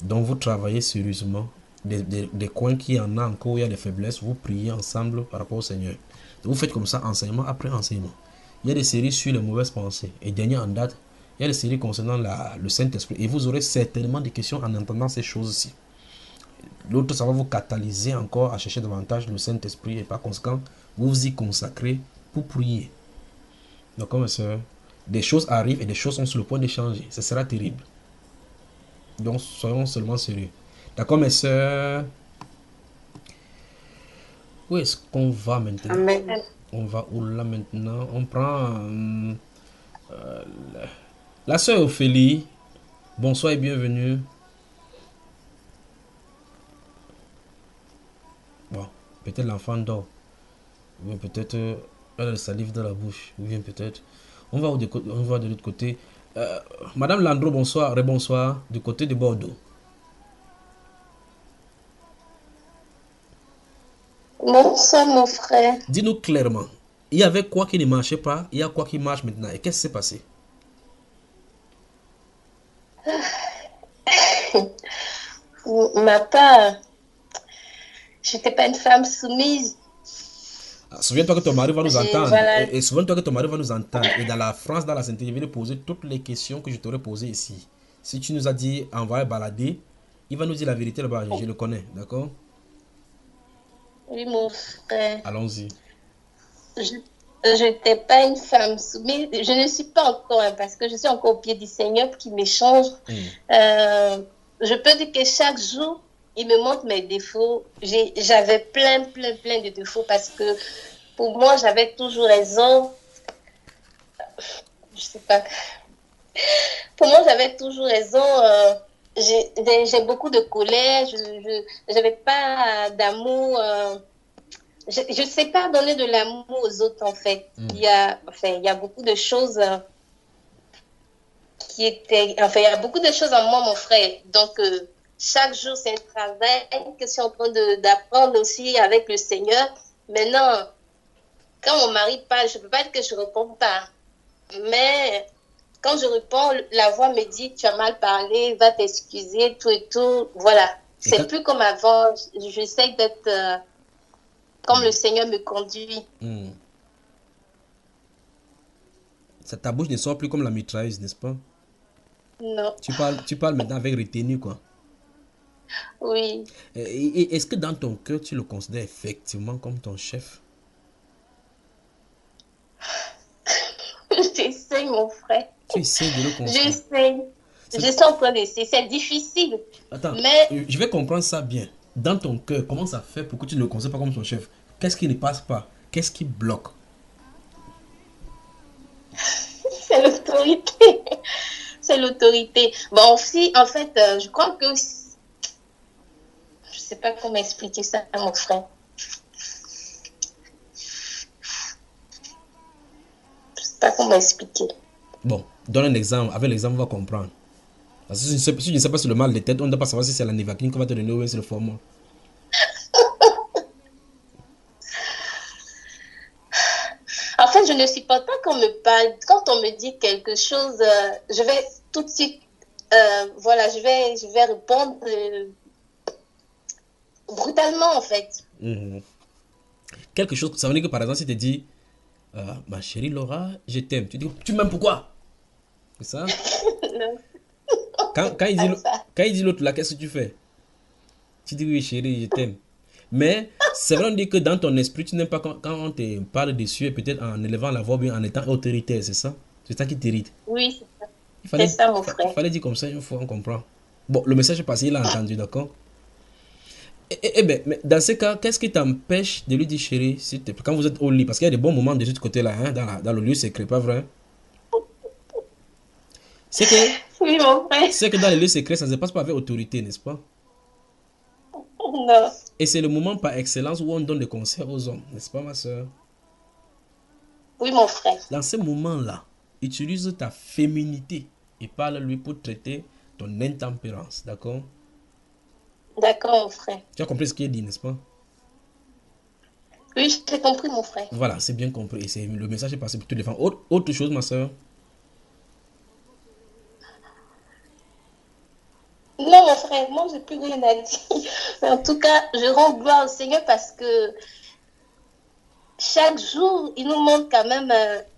Donc vous travaillez sérieusement. Des coins qui en a encore, où il y a des faiblesses, vous priez ensemble par rapport au Seigneur. Vous faites comme ça, enseignement après enseignement. Il y a des séries sur les mauvaises pensées. Et dernier en date, il y a des séries concernant le Saint-Esprit. Et vous aurez certainement des questions en entendant ces choses-ci. L'autre, ça va vous catalyser encore à chercher davantage le Saint-Esprit. Et par conséquent, vous vous y consacrez pour prier. Donc, comme ça, des choses arrivent et des choses sont sur le point de changer. Ce sera terrible. Donc, soyons seulement sérieux. D'accord, mes soeurs? Où est-ce qu'on va maintenant? Amen. On va où là maintenant? On prend la sœur Ophélie. Bonsoir et bienvenue. Bon, peut-être l'enfant dort. Ou bien peut-être elle a le salive dans la bouche. Ou bien peut-être... On va de l'autre côté. Madame Landreau, bonsoir. Rebonsoir. Du côté de Bordeaux. Bonsoir, mon frère. Dis-nous clairement. Il y avait quoi qui ne marchait pas? Il y a quoi qui marche maintenant? Et qu'est-ce qui s'est passé? Pour ma part, je n'étais pas une femme soumise. Souviens-toi que ton mari va nous entendre. Voilà. Et souviens-toi que ton mari va nous entendre. Et dans la France, dans la Sainteté, je vais lui poser toutes les questions que je t'aurais posées ici. Si tu nous as dit envoyer balader, il va nous dire la vérité là-bas. Je le connais, d'accord? Oui, mon frère. Allons-y. Je n'étais pas une femme soumise. Je ne suis pas encore, hein, parce que je suis encore au pied du Seigneur qui m'échange. Je peux dire que chaque jour, il me montre mes défauts. J'avais plein de défauts parce que pour moi, j'avais toujours raison. Je sais pas. Pour moi, j'avais toujours raison. J'ai beaucoup de colère. Je n'avais pas d'amour. Je ne sais pas donner de l'amour aux autres, en fait. Il y a beaucoup de choses il y a beaucoup de choses en moi, mon frère. Donc, chaque jour, c'est un travail que je suis en train d'apprendre aussi avec le Seigneur. Maintenant, quand mon mari parle, je ne peux pas dire que je ne réponds pas. Mais quand je réponds, la voix me dit, tu as mal parlé, va t'excuser, tout et tout. Voilà. C'est plus comme avant. J'essaie d'être comme le Seigneur me conduit. Ta bouche ne sort plus comme la mitrailleuse, n'est-ce pas? Non. Tu parles maintenant avec retenue, quoi. Oui. Et est-ce que dans ton cœur, tu le considères effectivement comme ton chef? J'essaie, mon frère. Tu essaies de le considérer? J'essaie en train d'essayer. C'est difficile. Attends, mais... je vais comprendre ça bien. Dans ton cœur, comment ça fait pour que tu ne le considères pas comme ton chef? Qu'est-ce qui ne passe pas? Qu'est-ce qui bloque? C'est l'autorité. C'est l'autorité. Bon, aussi, en fait, je crois que... Je sais pas comment expliquer ça à mon frère. Je sais pas comment expliquer. Bon, donne un exemple. Avec l'exemple, on va comprendre. Parce que si je ne sais pas si le mal de tête, on ne doit pas savoir si c'est la Nivaquine qu'on va te donner ou c'est le formol. En fait, je ne supporte pas qu'on me parle. Quand on me dit quelque chose, je vais tout de suite, voilà, je vais répondre brutalement, en fait. Quelque chose, ça veut dire que par exemple, si tu te dis, ma chérie Laura, je t'aime. Tu dis, tu m'aimes pourquoi? C'est ça? Non. Quand il dit l'autre là, qu'est-ce que tu fais? Tu dis, oui chérie, je t'aime. Mais c'est vrai, on dit que dans ton esprit, tu n'aimes pas quand on te parle dessus, et peut-être en élevant la voix, bien en étant autoritaire, c'est ça? C'est ça qui t'irrite? Oui, c'est ça. C'est ça, mon frère. Il fallait dire comme ça une fois, on comprend. Bon, le message est passé, il a entendu, d'accord? Eh bien, mais dans ce cas, qu'est-ce qui t'empêche de lui dire chérie, quand vous êtes au lit? Parce qu'il y a des bons moments de ce côté-là, hein, dans le lieu secret, pas vrai? C'est que, oui, mon frère. C'est que dans les lieux secrets, ça ne se passe pas avec autorité, n'est-ce pas? Non. Et c'est le moment par excellence où on donne des conseils aux hommes, n'est-ce pas, ma soeur? Oui, mon frère. Dans ce moment-là, utilise ta féminité et parle-lui pour traiter ton intempérance, d'accord? D'accord, mon frère. Tu as compris ce qu'il dit, n'est-ce pas? Oui, j'ai compris, mon frère. Voilà, c'est bien compris. Et le message est passé pour toutes les femmes. Autre chose, ma soeur? Non, mon frère, moi, j'ai plus rien à dire. Mais en tout cas, je rends gloire au Seigneur parce que chaque jour, il nous montre quand même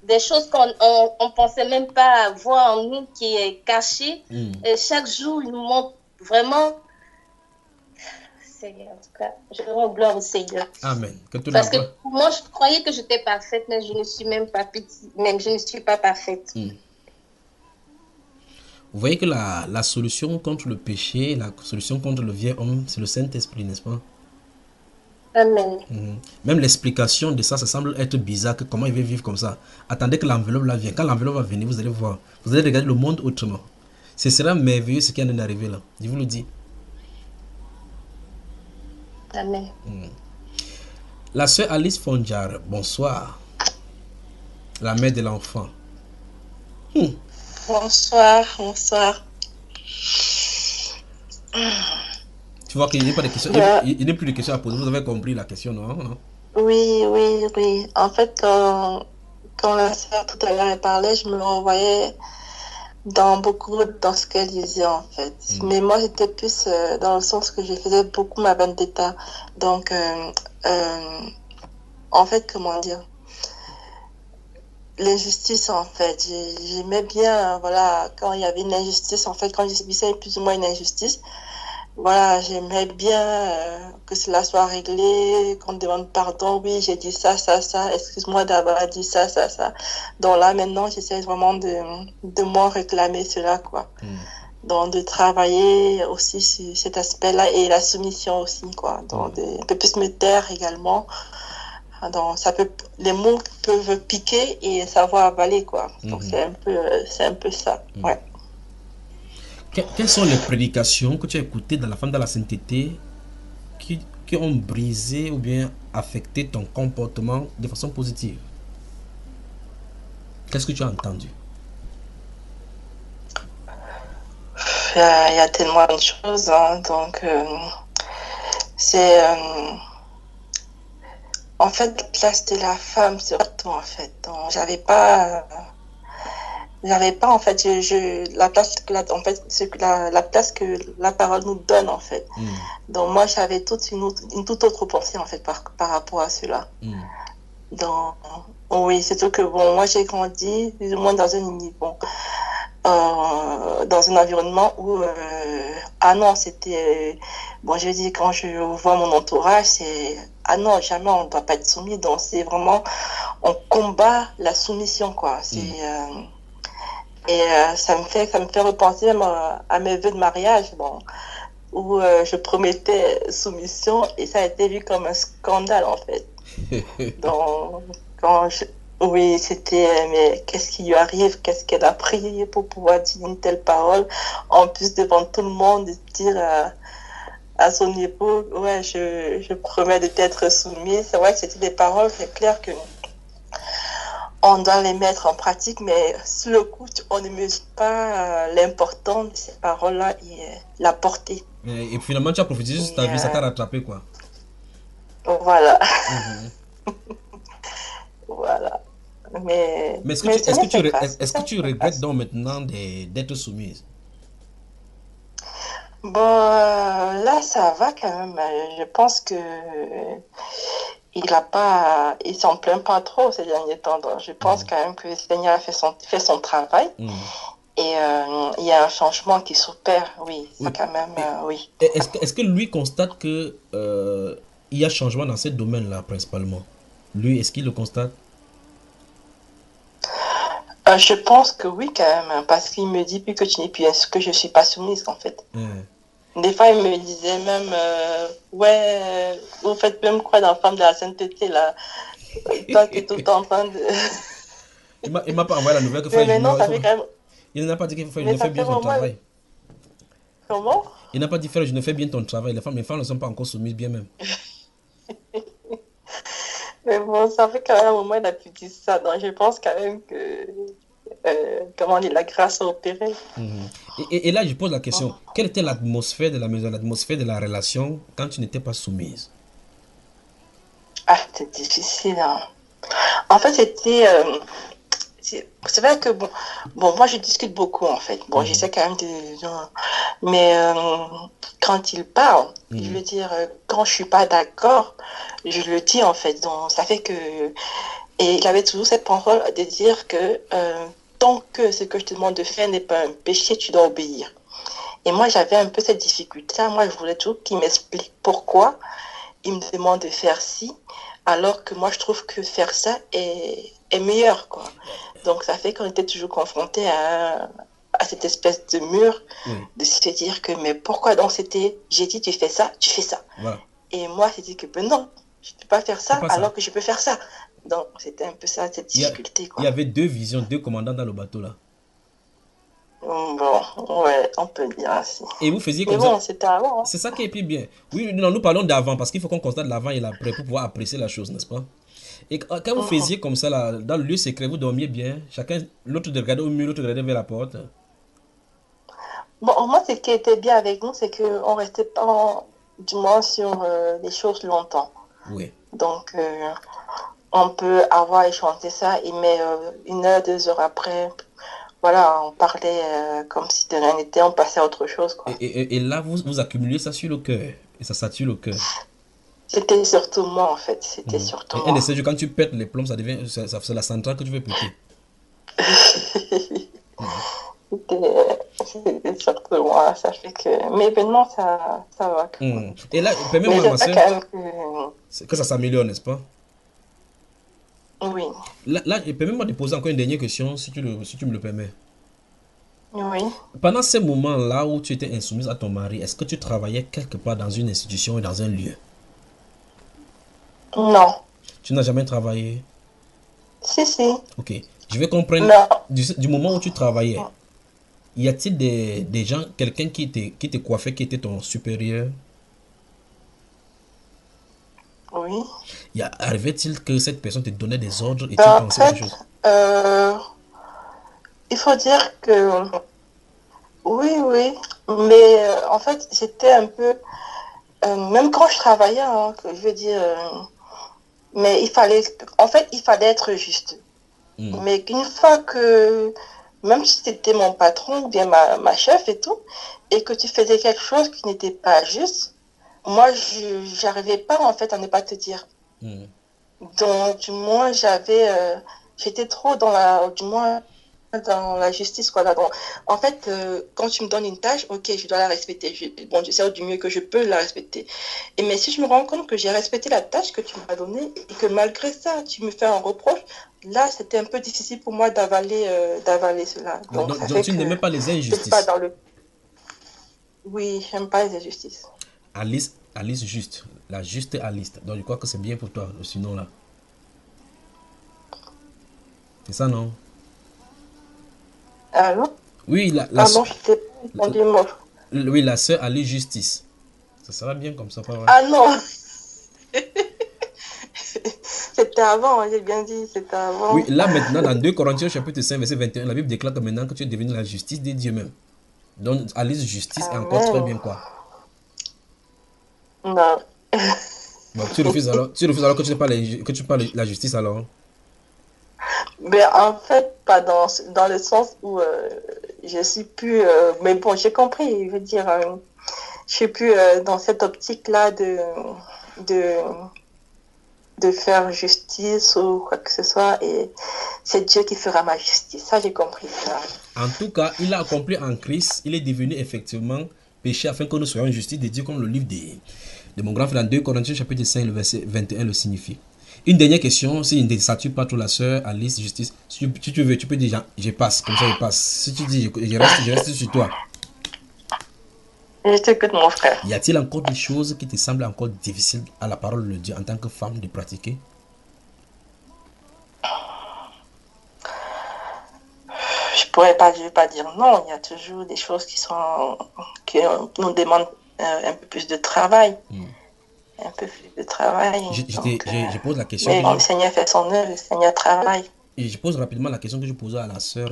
des choses qu'on ne pensait même pas voir en nous qui est cachée. Et chaque jour, il nous montre vraiment... Seigneur, en tout cas, je rends gloire au Seigneur. Amen. Parce que moi, je croyais que j'étais parfaite, mais je ne suis même pas petite. Même je ne suis pas parfaite. Vous voyez que la solution contre le péché, la solution contre le vieil homme, c'est le Saint-Esprit, n'est-ce pas? Amen. Même l'explication de ça semble être bizarre, que comment il va vivre comme ça. Attendez que l'enveloppe là vienne. Quand l'enveloppe va venir, vous allez voir. Vous allez regarder le monde autrement. Ce sera merveilleux ce qui est en train d'arriver là. Je vous le dis. Amen. La sœur Alice Fonjar, bonsoir. La mère de l'enfant. Bonsoir, bonsoir. Tu vois qu'il n'y a pas de questions. Il n'y a plus de questions à poser. Vous avez compris la question, non? Oui. En fait, quand la sœur tout à l'heure parlait, je me renvoyais dans ce qu'elle disait, en fait. Mais moi, j'étais plus dans le sens que je faisais beaucoup ma vendetta. Donc, en fait, comment dire? L'injustice, en fait. J'aimais bien, voilà, quand il y avait une injustice, en fait, quand je subissais plus ou moins une injustice, voilà, j'aimerais bien que cela soit réglé, qu'on demande pardon, oui, j'ai dit ça, excuse-moi d'avoir dit ça. Donc là, maintenant, j'essaie vraiment de moi réclamer cela, quoi. Donc, de travailler aussi sur cet aspect-là et la soumission aussi, quoi. Donc, un peu plus me taire également. Donc, les mots peuvent piquer et savoir avaler, quoi. Donc, c'est un peu ça, ouais. Quelles sont les prédications que tu as écoutées dans la femme de la sainteté qui ont brisé ou bien affecté ton comportement de façon positive? Qu'est-ce que tu as entendu? Il y a tellement de choses, hein. Donc, c'est... en fait, la place de la femme, c'est tout, en fait. Donc, j'avais pas j'avais pas, en fait, la place que en fait, la place que la parole nous donne, en fait. Donc, moi, j'avais toute une toute autre pensée, en fait, par rapport à cela. Donc, oui, surtout que, bon, moi, j'ai grandi, plus ou moins dans dans un environnement où, ah non, c'était, bon, je veux dire, quand je vois mon entourage, c'est, ah non, jamais on ne doit pas être soumis. Donc, c'est vraiment, on combat la soumission, quoi. C'est, et ça me fait repenser à mes vœux de mariage, bon, où je promettais soumission et ça a été vu comme un scandale, en fait. Donc, oui, c'était, mais qu'est-ce qui lui arrive? Qu'est-ce qu'elle a prié pour pouvoir dire une telle parole? En plus, devant tout le monde, de dire à son époux, ouais, je promets de t'être soumise. C'est vrai que c'était des paroles, c'est clair que on doit les mettre en pratique, mais sur le coup, on ne mesure pas l'importance de ces paroles-là et la portée. Et finalement, tu as prophétisé sur ta vie, ça t'a rattrapé, quoi. Voilà. Voilà. Mais est-ce que tu regrettes donc maintenant d'être soumise? Bon, là, ça va quand même. Je pense que il s'en plaint pas trop ces derniers temps. Donc, je pense quand même que le Seigneur a fait son travail. Et il y a un changement qui s'opère, oui, ça quand même, oui. Est-ce que lui constate que il y a changement dans ce domaine-là, principalement? Lui, est-ce qu'il le constate? Je pense que oui, quand même, parce qu'il me dit plus que tu n'es plus, est-ce que je suis pas soumise, en fait. Des fois, il me disait même, ouais, vous faites même quoi dans Femme de la Sainteté, là? Toi qui es tout le temps en train de... Il m'a pas envoyé la nouvelle que il n'a pas dit qu'il faut faire, je ne fais bien son travail. Comment? Il n'a pas dit faire, je ne fais bien ton travail. Les femmes ne sont pas encore soumises bien même. Mais bon, ça fait quand même un moment qu'il a pu dire ça. Donc je pense quand même que, comment dire, la grâce a opéré. Et là, je pose la question. Quelle était l'atmosphère de la maison, l'atmosphère de la relation quand tu n'étais pas soumise? Ah, c'est difficile. Hein. En fait, c'était... c'est vrai que, bon, moi, je discute beaucoup, en fait. Bon, j'essaie quand même de... Mais quand il parle, je veux dire, quand je suis pas d'accord, je le dis, en fait. Donc, ça fait que... Et il avait toujours cette parole de dire que tant que ce que je te demande de faire n'est pas un péché, tu dois obéir. Et moi, j'avais un peu cette difficulté. Moi, je voulais toujours qu'il m'explique pourquoi il me demande de faire ci, alors que moi, je trouve que faire ça est meilleur, quoi. Donc, ça fait qu'on était toujours confrontés à cette espèce de mur, de se dire que, mais pourquoi donc c'était, j'ai dit, tu fais ça, tu fais ça. Voilà. Et moi, j'ai dit que, ben non, je ne peux pas faire ça, alors que je peux faire ça. Donc, c'était un peu ça, cette difficulté, quoi. Il y avait deux visions, deux commandants dans le bateau, là. Bon, ouais, on peut dire ainsi. Et vous faisiez comme ça. C'était avant. Hein. C'est ça qui est plus bien. Oui, non, nous parlons d'avant, parce qu'il faut qu'on constate l'avant et l'après pour pouvoir apprécier la chose, n'est-ce pas? Et quand vous faisiez comme ça, là, dans le lieu secret, vous dormiez bien. Chacun, l'autre regardait au mur, l'autre regardait vers la porte. Bon, moi, ce qui était bien avec nous, c'est qu'on ne restait pas, du moins, sur les choses longtemps. Oui. Donc, on peut avoir échangé ça, mais 1 heure, 2 heures après, voilà, on parlait comme si de rien n'était, on passait à autre chose, quoi. Et là, vous accumulez ça sur le cœur, et ça sature le cœur. C'était surtout moi, en fait. C'était surtout moi. Et quand tu pètes les plombs, ça devient, c'est la centrale que tu veux péter. C'était surtout moi, ça fait que... Mais maintenant, ça va. Et là, permets-moi, ma soeur, que ça s'améliore, n'est-ce pas? Oui. Là, permets-moi de poser encore une dernière question, si tu me le permets. Oui. Pendant ces moments-là où tu étais insoumise à ton mari, est-ce que tu travaillais quelque part dans une institution et dans un lieu? Non. Tu n'as jamais travaillé? Si. Ok. Je vais comprendre. Du moment où tu travaillais, y a-t-il des gens, quelqu'un qui te coiffait, qui était ton supérieur? Oui. Arrivait-il que cette personne te donnait des ordres et tu pensais à des choses? Il faut dire que oui, mais en fait, j'étais un peu, même quand je travaillais, hein, je veux dire, mais il fallait être juste. Mais une fois que même si tu étais mon patron ou bien ma chef et tout, et que tu faisais quelque chose qui n'était pas juste, moi, je n'arrivais pas en fait à ne pas te dire. Donc, du moins, j'étais trop dans la justice, quoi. Là. Donc, en fait, quand tu me donnes une tâche, ok, je dois la respecter. J'essaie du mieux que je peux la respecter. Mais si je me rends compte que j'ai respecté la tâche que tu m'as donnée et que malgré ça, tu me fais un reproche, là, c'était un peu difficile pour moi d'avaler cela. Donc, tu n'aimais pas les injustices. Pas dans le... Oui, j'aime pas les injustices. Alice Juste, la juste Alice. Donc, je crois que c'est bien pour toi, ce nom-là. C'est ça, non? Allô? Oui, oui, la sœur Alice Justice. Ça sera bien comme ça, pas vrai? Ah non! C'était avant, j'ai bien dit, c'était avant. Oui, là maintenant, dans 2 Corinthiens chapitre 5, verset 21, la Bible déclare que maintenant que tu es devenu la justice des dieux même. Donc, Alice Justice est encore très bien quoi? Non. Bon, tu refuses alors que tu parles la justice alors? Mais en fait, pas dans le sens où je suis plus... mais bon, j'ai compris, je veux dire, je suis plus dans cette optique-là de faire justice ou quoi que ce soit, et c'est Dieu qui fera ma justice. Ça, j'ai compris. En tout cas, il a accompli en Christ, il est devenu effectivement péché afin que nous soyons en justice de Dieu, comme le livre de mon grand frère dans 2 Corinthiens chapitre 5, le verset 21 le signifie. Une dernière question, si il ne sature pas trop la sœur Alice Justice, si tu veux, tu peux dire je passe, comme ça je passe. Si tu dis je reste sur toi. Je t'écoute, mon frère. Y a-t-il encore des choses qui te semblent encore difficiles à la parole de Dieu en tant que femme de pratiquer? Je vais pas dire non. Il y a toujours des choses qui nous demandent un peu plus de travail. Un peu plus de travail. Je pose la question. Mais le Seigneur fait son œuvre, le Seigneur travaille. Et je pose rapidement la question que je posais à la sœur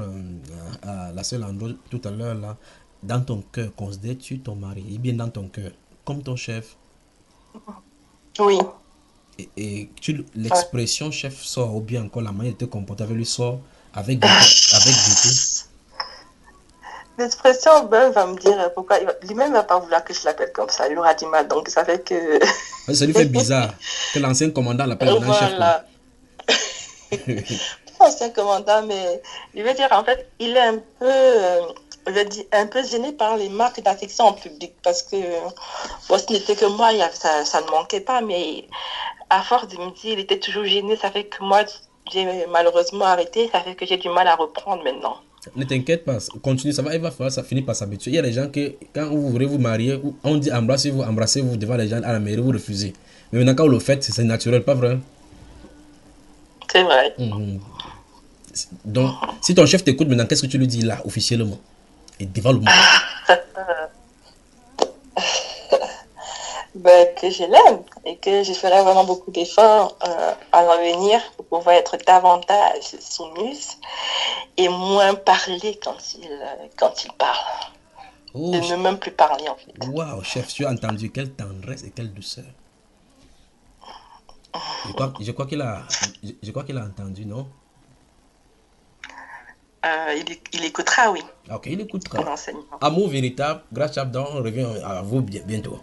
Landro tout à l'heure là. Dans ton cœur, considères-tu ton mari, et bien dans ton cœur, comme ton chef? Oui. Et l'expression chef sort, ou bien encore la manière de te comporter avec lui sort avec gaieté? L'expression va me dire pourquoi. Lui-même ne va pas vouloir que je l'appelle comme ça. Il aura du mal. Donc ça fait que. Ça lui fait bizarre que l'ancien commandant l'appelle un chef. Voilà. Pas ancien commandant, mais je veux dire, en fait, il est un peu gêné par les marques d'affection en public. Parce que ce n'était que moi, ça ne manquait pas. Mais à force de me dire, il était toujours gêné. Ça fait que moi, j'ai malheureusement arrêté. Ça fait que j'ai du mal à reprendre maintenant. Ne t'inquiète pas, continue, il va falloir, ça finit par s'habituer. Il y a des gens que, quand vous voulez vous marier, on dit embrassez-vous devant les gens à la mairie, vous refusez. Mais maintenant, quand vous le faites, c'est naturel, pas vrai? C'est vrai. Donc, si ton chef t'écoute maintenant, qu'est-ce que tu lui dis là, officiellement? Et devant le monde? Que je l'aime et que je ferai vraiment beaucoup d'efforts à l'avenir pour pouvoir être davantage soumise et moins parler quand il parle. Oh, de ne même plus parler en fait. Waouh, chef, tu as entendu quelle tendresse et quelle douceur. Je crois qu'il a entendu, non? Il écoutera, oui. Ok, il écoutera. Amour véritable, grâce à Abdon, on revient à vous bientôt.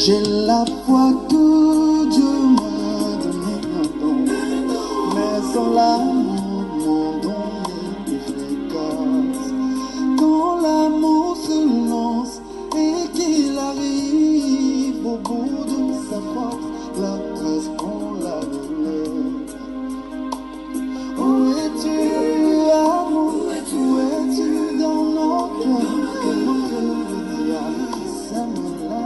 J'ai la foi que Dieu m'a donné un don, mais sans l'amour, mon don est efficace. Quand l'amour se lance et qu'il arrive au bout de sa force, la trace on la relève. Où es-tu, amour? Où es-tu dans nos cœurs? Comment que le diable qui s'aime là,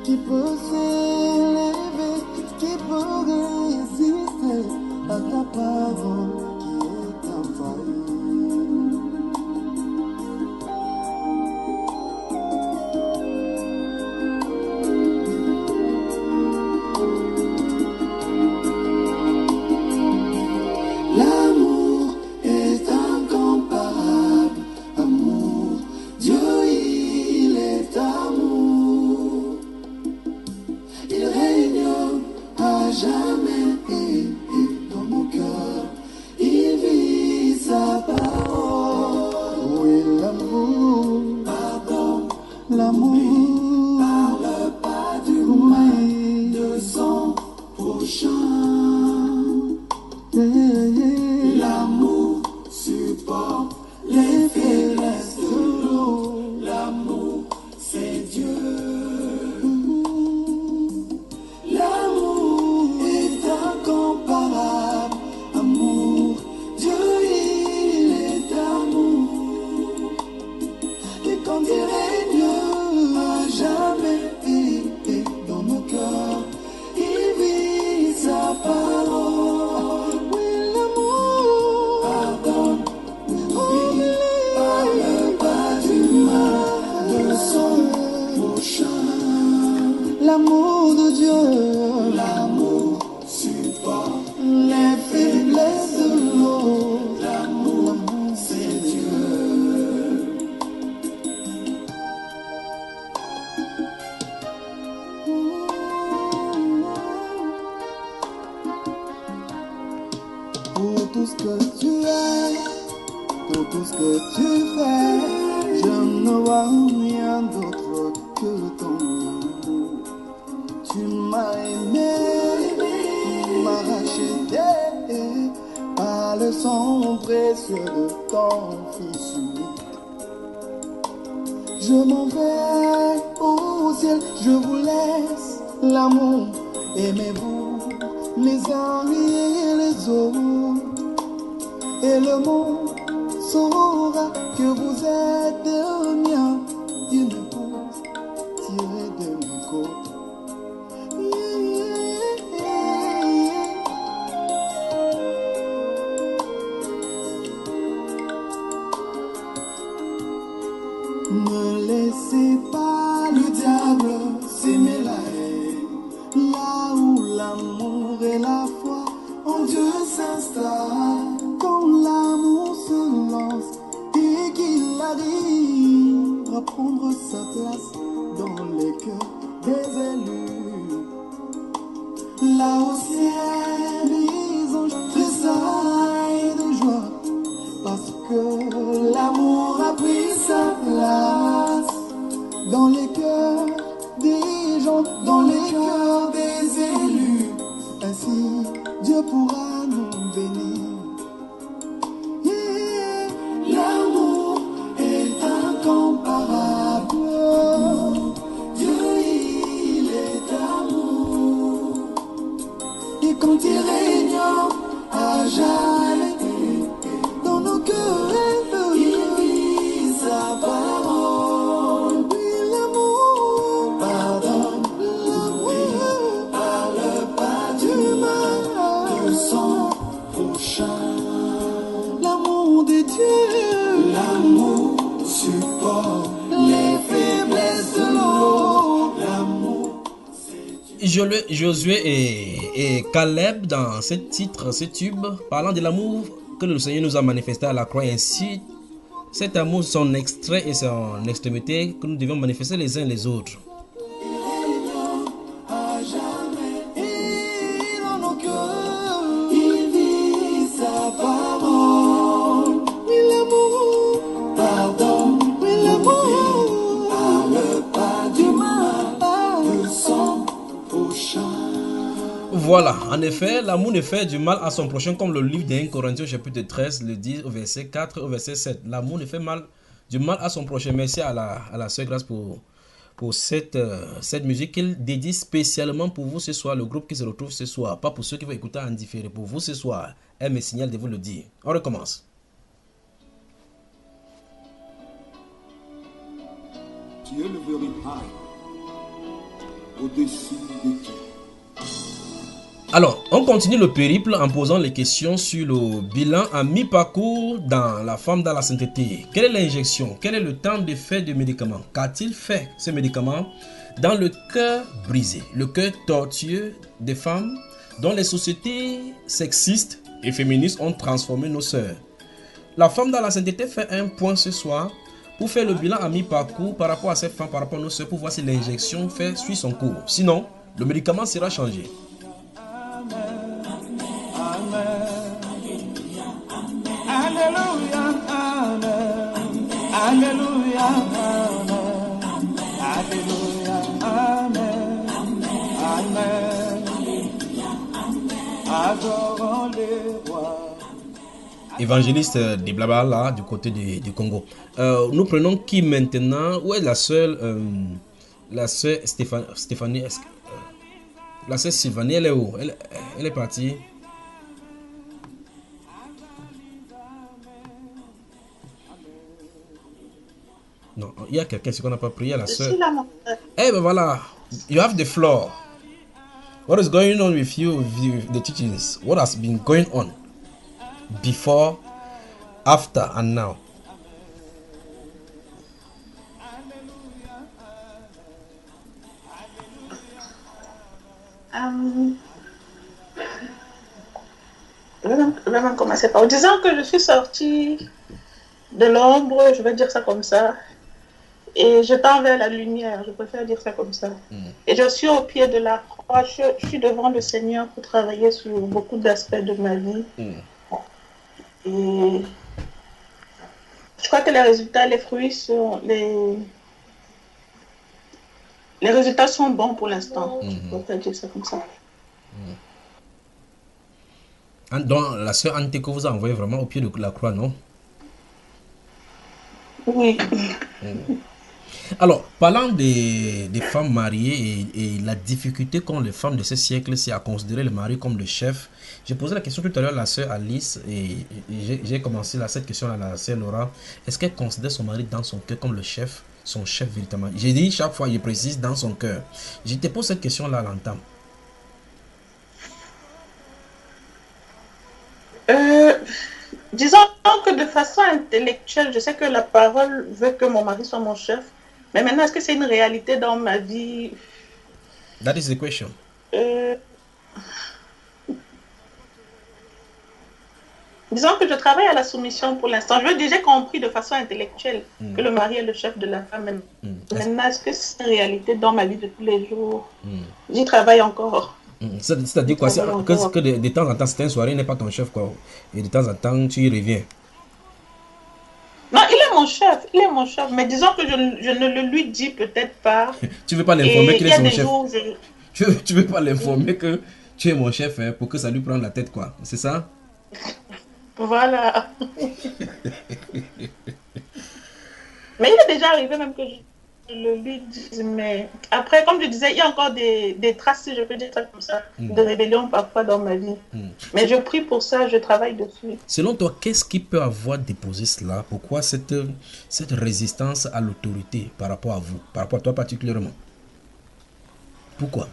qui peut s'élever, qui peut résister à ta parole qui est infaillible. L'amour est incomparable, amour, Dieu il est amour. Il règne à jamais et dans nos cœurs, il vit sa parole. Oui, l'amour, pardon, l'amour, parle pas du loin de son prochain. L'amour supporte les faiblesses de l'eau. L'amour, c'est Dieu. L'amour est incomparable. Amour, Dieu, il est amour. Et quand il règne à jamais et dans nos cœurs, il vit sa parole. L'amour de Dieu, l'amour supporte les faiblesses de l'eau. L'amour, c'est Dieu. Pour tout ce que tu es, pour tout ce que tu fais, je ne vois rien d'autre que ton amour. Tu m'as aimé, m'as racheté par le sang précieux de ton Fils unique. Je m'en vais au ciel, je vous laisse l'amour. Aimez-vous les uns et les autres, et le monde saura que vous êtes le mien, une épouse tirée de mes côtes. Ne laissez pas le diable s'aimer la haine, là où l'amour et la foi en Dieu s'installent. Quand l'amour se lance et qu'il arrive à prendre sa place dans les cœurs des élus, là au ciel les anges tressaillent de joie, parce que l'amour a pris sa place dans les cœurs des gens, dans les cœurs des élus. Ainsi Dieu pourra nous bénir. L'amour est incomparable. Dieu il est amour. Et quand il règne à jamais dans nos cœurs, il vit sa parole. Oui, l'amour pardonne, l'amour parle pas du mal de son prochain. L'amour de Dieu, l'amour supporte les faiblesses de l'eau. L'amour, Josué et Caleb dans ce titre, ce tube, parlant de l'amour que le Seigneur nous a manifesté à la croix. Ainsi, cet amour, son extrait et son extrémité que nous devons manifester les uns les autres. il vit sa parole. Oui, l'amour pardonne, oui, l'amour parle pas du mal. voilà, en effet, l'amour ne fait du mal à son prochain, comme le livre d'un Corinthiens chapitre 13 le dit au verset 4 au verset 7. L'amour ne fait du mal à son prochain. Merci à la sœur Grâce pour cette musique qu'il dédie spécialement pour vous ce soir, le groupe qui se retrouve ce soir. Pas pour ceux qui vont écouter en différé, pour vous ce soir. Elle me signale de vous le dire. On recommence. Tu es le very high, au-dessus de tout. Alors, on continue le périple en posant les questions sur le bilan à mi-parcours dans la femme dans la sainteté. Quelle est l'injection? Quel est le temps d'effet du médicament? Qu'a-t-il fait ce médicament dans le cœur brisé, le cœur tortueux des femmes dont les sociétés sexistes et féministes ont transformé nos sœurs? La femme dans la sainteté fait un point ce soir pour faire le bilan à mi-parcours par rapport à ces femmes, par rapport à nos sœurs, pour voir si l'injection suit son cours. Sinon, le médicament sera changé. Alléluia, amen. Alléluia, amen. Alléluia, amen. Amen. Adorons les rois. Évangéliste des Blabla du côté du Congo. Nous prenons qui maintenant? Où est la sœur Stéphanie? La sœur Sylvanie, elle est où? Elle est partie. Non, il y a quelqu'un qu'on n'a pas prié, la sœur. Eh ben voilà, you have the floor. What is going on with you, with the teachings? What has been going on before, after, and now? Je vais même commencer par disant que je suis sortie de l'ombre, je vais dire ça comme ça, et je tends vers la lumière, je préfère dire ça comme ça. Et je suis au pied de la croix, je suis devant le Seigneur pour travailler sur beaucoup d'aspects de ma vie. Et je crois que les résultats, les fruits sont les résultats sont bons pour l'instant. Je préfère dire ça comme ça. Donc la sœur Anteko vous a envoyé vraiment au pied de la croix, non? Oui. Alors, parlant des femmes mariées et la difficulté qu'ont les femmes de ce siècle, c'est à considérer le mari comme le chef. J'ai posé la question tout à l'heure à la sœur Alice et j'ai commencé cette question à la sœur Laura. Est-ce qu'elle considère son mari dans son cœur comme le chef, son chef véritablement? J'ai dit chaque fois, je précise, dans son cœur. Je te pose cette question-là à l'entame. Disons que de façon intellectuelle, je sais que la parole veut que mon mari soit mon chef. Mais maintenant, est-ce que c'est une réalité dans ma vie? That is the question. Disons que je travaille à la soumission pour l'instant. J'ai compris de façon intellectuelle que le mari est le chef de la femme. Maintenant, est-ce que c'est une réalité dans ma vie de tous les jours? J'y travaille encore. C'est-à-dire quoi? Que de temps en temps, c'est une soirée, il n'est pas ton chef, quoi. Et de temps en temps, tu y reviens. Non, il est mon chef, mais disons que je ne le lui dis peut-être pas. Tu veux pas l'informer qu'il est son chef? Tu veux pas l'informer que tu es mon chef, hein, pour que ça lui prenne la tête, quoi. C'est ça? Voilà. Mais il est déjà arrivé même que je le lui dise, mais après, comme je disais, il y a encore des traces, si je peux dire ça comme ça, de rébellion parfois dans ma vie. Mais je prie pour ça, je travaille dessus. Selon toi, qu'est-ce qui peut avoir déposé cela? Pourquoi cette résistance à l'autorité par rapport à vous, par rapport à toi particulièrement? Pourquoi?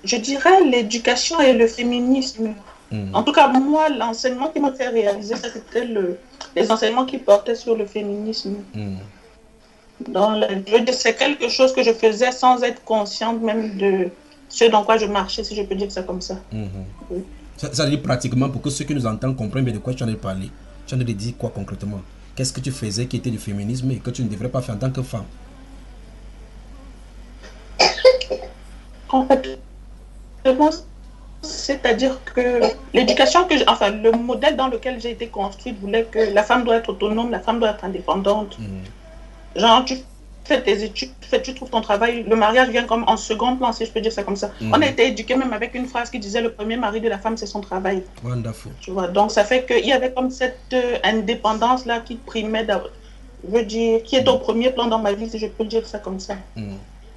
Je dirais l'éducation et le féminisme. En tout cas, moi, l'enseignement qui m'a fait réaliser ça, c'était les enseignements qui portaient sur le féminisme. C'est quelque chose que je faisais sans être consciente même de ce dans quoi je marchais, si je peux dire ça comme ça. Oui. Ça dit pratiquement, pour que ceux qui nous entendent comprennent bien de quoi tu en as parlé. Tu en as dit quoi concrètement? Qu'est-ce que tu faisais qui était du féminisme et que tu ne devrais pas faire en tant que femme? En fait, c'est-à-dire que l'éducation le modèle dans lequel j'ai été construite voulait que la femme doit être autonome, la femme doit être indépendante. Genre, tu fais tes études, tu trouves ton travail, le mariage vient comme en second plan, si je peux dire ça comme ça. On a été éduqués même avec une phrase qui disait le premier mari de la femme, c'est son travail. Wonderful. Tu vois, donc ça fait qu'il y avait comme cette indépendance-là qui primait, je veux dire, qui est au premier plan dans ma vie, si je peux dire ça comme ça.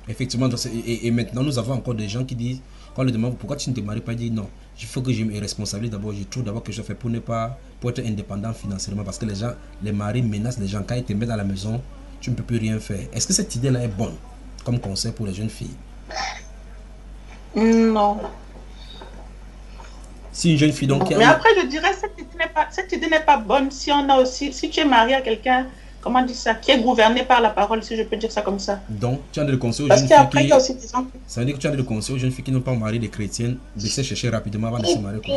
Effectivement, et maintenant nous avons encore des gens qui disent, quand on leur demande pourquoi tu ne te maries pas, ils disent non, il faut que je me responsabilise d'abord, je trouve d'abord que je fais pour être indépendant financièrement, parce que les gens, les maris menacent les gens, quand ils te mettent à la maison, tu ne peux plus rien faire. Est-ce que cette idée-là est bonne comme conseil pour les jeunes filles? Non. Si une jeune fille donc... Mais après je dirais cette idée n'est pas bonne si on a aussi, si tu es marié à quelqu'un, comment dire ça, qui est gouverné par la parole, si je peux dire ça comme ça. Donc, tu as des conseils aux Parce jeunes qu'après, filles il y a aussi des gens... Ça veut dire que tu as des conseils aux jeunes filles qui n'ont pas marié des chrétiennes de se chercher rapidement avant de se marier, quoi.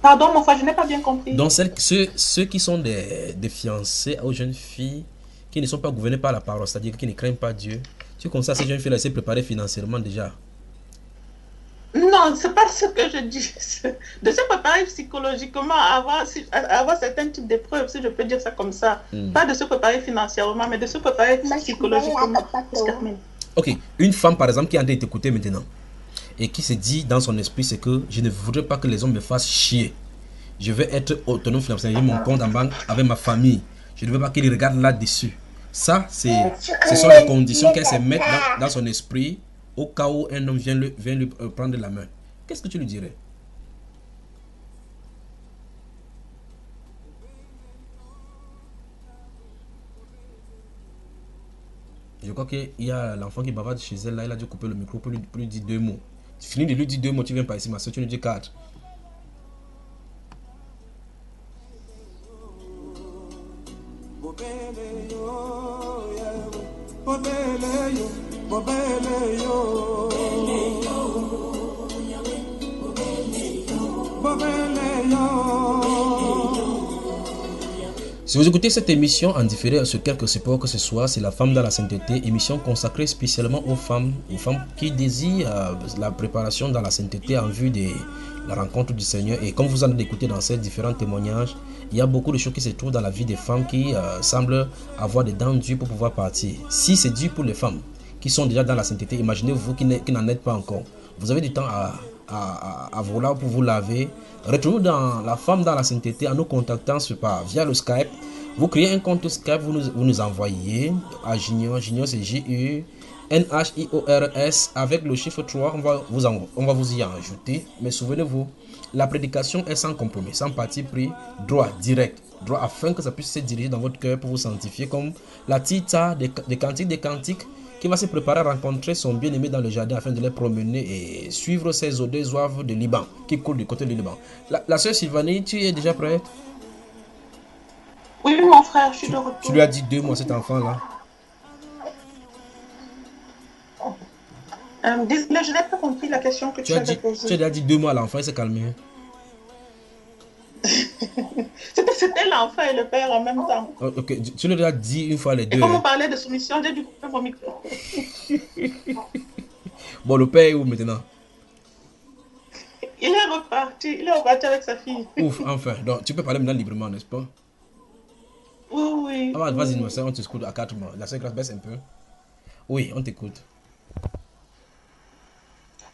Pardon, mon frère, je n'ai pas bien compris. Donc, ceux qui sont des fiancés aux jeunes filles qui ne sont pas gouvernés par la parole, c'est-à-dire qui ne craignent pas Dieu, tu conseilles à ces jeunes filles-là de se préparer financièrement déjà? Non, c'est pas ce que je dis. De se préparer psychologiquement à avoir certains types d'épreuves, si je peux dire ça comme ça. Pas de se préparer financièrement, mais de se préparer psychologiquement. Ok, une femme par exemple qui est en train de t'écouter maintenant et qui se dit dans son esprit, c'est que je ne voudrais pas que les hommes me fassent chier. Je veux être autonome financièrement, j'ai mon compte en banque avec ma famille. Je ne veux pas qu'ils regardent là-dessus. Ça, ce sont les conditions qu'elle se met dans son esprit au cas où un homme vient lui prendre la main. Qu'est-ce que tu lui dirais? Je crois qu'il y a l'enfant qui bavarde chez elle, là, il a dû couper le micro pour lui dire 2 mots. Tu finis de lui dire 2 mots, tu viens pas ici, ma soeur, tu lui dis 4. Si vous écoutez cette émission en différé sur quelque support que ce soit, c'est La Femme dans la Sainteté, émission consacrée spécialement aux femmes qui désirent la préparation dans la sainteté en vue de la rencontre du Seigneur. Et comme vous allez écouter dans ces différents témoignages, il y a beaucoup de choses qui se trouvent dans la vie des femmes qui semblent avoir des dents dures pour pouvoir partir. Si c'est dur pour les femmes qui sont déjà dans la sainteté, imaginez-vous qui n'en êtes pas encore. Vous avez du temps à vouloir pour vous laver. Retrouvez dans La Femme dans la Sainteté en nous contactant via le Skype. Vous créez un compte Skype, vous nous envoyez à Junior, c'est JUNHIORS avec le chiffre 3, on va vous y ajouter. Mais souvenez-vous, la prédication est sans compromis, sans parti pris, droit, direct, droit afin que ça puisse se diriger dans votre cœur pour vous sanctifier comme la tita des cantiques qui va se préparer à rencontrer son bien-aimé dans le jardin afin de les promener et suivre ces eaux des oeuvres de Liban qui coulent du côté du Liban. La sœur Sylvanie, tu es déjà prête? Oui, mon frère, je suis de retour. Tu lui as dit 2 mois cet enfant-là? Désolé, je n'ai pas compris la question que tu avais posée. Tu as déjà dit 2 mois à l'enfant, il s'est calmé. C'était l'enfant et le père en même temps. Ok, tu lui as dit une fois les deux. Et comme on parlait de soumission, j'ai dû couper mon micro. Bon, le père est où maintenant? Il est reparti avec sa fille. Ouf, enfin. Donc, tu peux parler maintenant librement, n'est-ce pas? Oui. Ah, vas-y, on t'écoute à 4 mois. La sœur Grâce, baisse un peu. Oui, on t'écoute.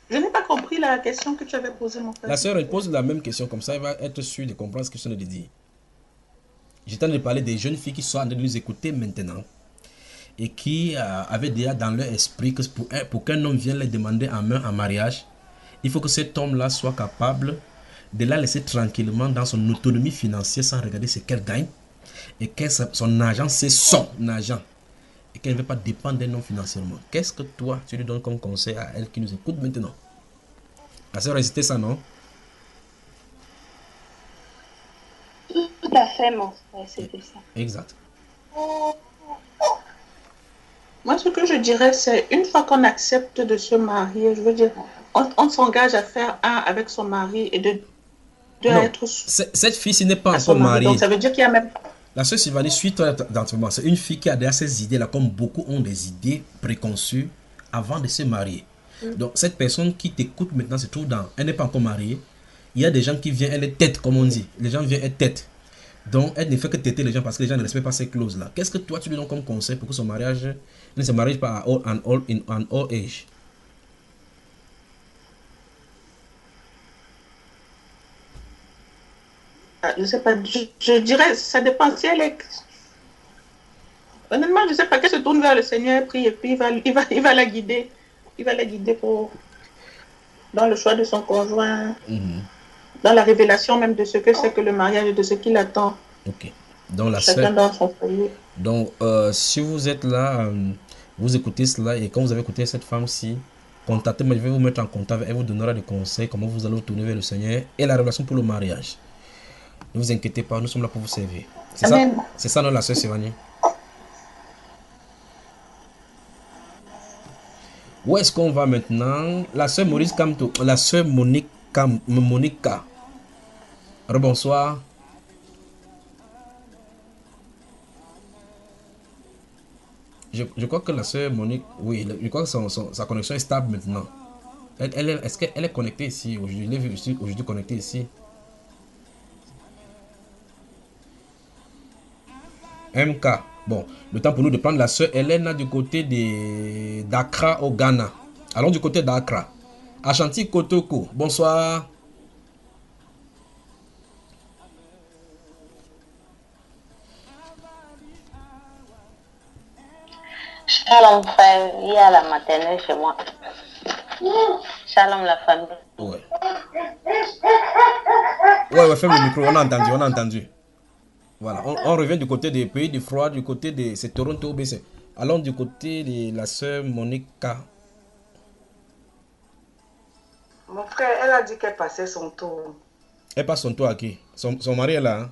Je n'ai pas compris la question que tu avais posée, mon frère. La sœur, elle pose la même question, comme ça, elle va être sûre de comprendre ce que je viens de dire. J'étais en train de parler des jeunes filles qui sont en train de nous écouter maintenant et qui avaient déjà dans leur esprit que pour qu'un homme vienne les demander en main en mariage, il faut que cet homme-là soit capable de la laisser tranquillement dans son autonomie financière sans regarder ce qu'elle gagne et que son argent, c'est son argent et qu'elle ne veut pas dépendre d'un homme financièrement. Qu'est-ce que toi, tu lui donnes comme conseil à elle qui nous écoute maintenant? La sœur, hésitez ça, non? Tout à fait, mon frère, c'était ça. Exact. Moi, ce que je dirais, c'est une fois qu'on accepte de se marier, je veux dire, on s'engage à faire un avec son mari et de être... Cette fille-ci n'est pas encore mariée. Donc, ça veut dire qu'il y a même... La sœur Sylvanie, suis-toi dans ce moment. C'est une fille qui a déjà ces idées-là, comme beaucoup ont des idées préconçues avant de se marier. Donc, cette personne qui t'écoute maintenant se trouve elle n'est pas encore mariée. Il y a des gens qui viennent, elle est tête, comme on dit. Les gens viennent être tête. Donc, elle ne fait que têter les gens parce que les gens ne respectent pas ces clauses-là. Qu'est-ce que toi, tu lui donnes comme conseil pour que son mariage ne se marie pas à an old age? Je ne sais pas, je dirais, ça dépend si elle est... Honnêtement, je ne sais pas, qu'elle se tourne vers le Seigneur, prie, et puis il va la guider. Il va la guider dans le choix de son conjoint, dans la révélation même de ce que c'est que le mariage et de ce qu'il attend. Ok. Donc, chacun dans son foyer. Donc, si vous êtes là, vous écoutez cela et quand vous avez écouté cette femme-ci, contactez-moi, je vais vous mettre en contact, elle vous donnera des conseils, comment vous allez vous tourner vers le Seigneur et la révélation pour le mariage. Ne vous inquiétez pas, nous sommes là pour vous servir. C'est ça, non, la sœur Sévanie? Où est-ce qu'on va maintenant? La sœur Maurice Camto, la sœur Monica. Rebonsoir. Je crois que la sœur Monique, oui, je crois que sa connexion est stable maintenant. Est-ce qu'elle est connectée ici aujourd'hui? Je l'ai vu aujourd'hui connectée ici. MK. Bon, le temps pour nous de prendre la sœur Elena du côté d'Accra au Ghana. Allons du côté d'Accra. Ashanti Kotoko. Bonsoir. Shalom frère, il y a la maternelle chez moi. Shalom la famille. Ouais, ferme le micro, on a entendu. Voilà, on revient du côté des pays du froid, du côté de... C'est Toronto, BC. Allons du côté de la sœur Monica. Mon frère, elle a dit qu'elle passait son tour. Elle passe son tour à qui? Son mari est là.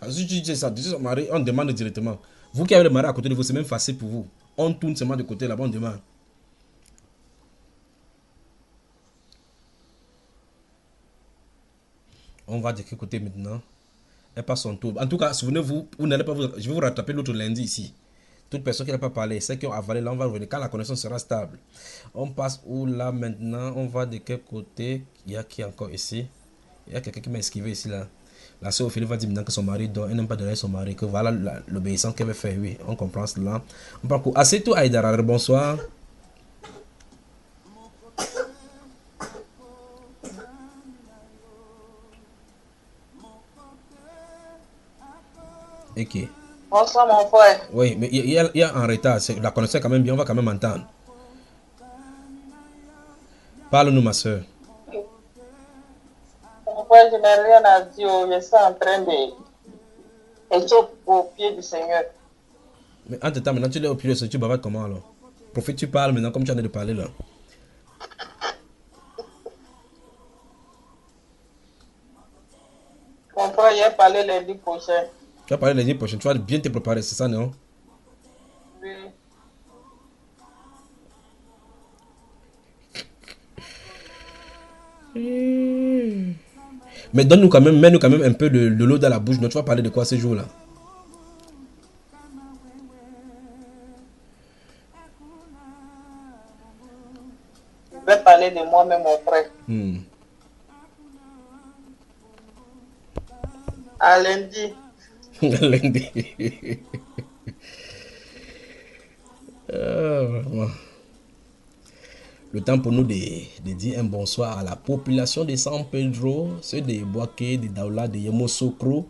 Hein? Si tu dis ça, tu dis son mari, on demande directement. Vous qui avez le mari à côté de vous, c'est même facile pour vous. On tourne seulement de côté là-bas, on demande. On va de quel côté maintenant? Elle passe son tour. En tout cas, souvenez-vous, vous n'allez pas je vais vous rattraper l'autre lundi ici. Toute personne qui n'a pas parlé, ceux qui ont avalé, là on va revenir quand la connexion sera stable. On passe où là maintenant? On va de quel côté? Il y a qui encore ici? Il y a quelqu'un qui m'a esquivé ici là. La sœur Ophélie va dire maintenant que son mari dort, elle n'aime pas donner son mari, que voilà l'obéissance qu'elle veut faire, oui, on comprend cela. On parle quoi? Assez tout Aïdara, bonsoir. Ok. Bonsoir mon frère. Oui, mais il y a un retard, la connexion est quand même bien, on va quand même entendre. Parle-nous ma soeur. Mon frère, je n'ai rien à dire, je suis en train de être au pied du Seigneur. Mais entre temps, maintenant tu es au pied du Seigneur, tu bavardes comment alors? Prophète, tu parles maintenant comme tu en es de parler là. Mon frère, il a parlé lundi prochain. Tu vas parler lundi prochain, tu vas bien te préparer, c'est ça non? Oui. Mais donne-nous quand même, mets-nous quand même un peu de l'eau dans la bouche. Donc, tu vas parler de quoi ce jour-là? Je vais parler de moi-même, mon frère. À lundi. Lundi. Le temps pour nous de dire un bonsoir à la population de San Pedro, ceux de Boaké, de Daoula, de Yamoussoukro,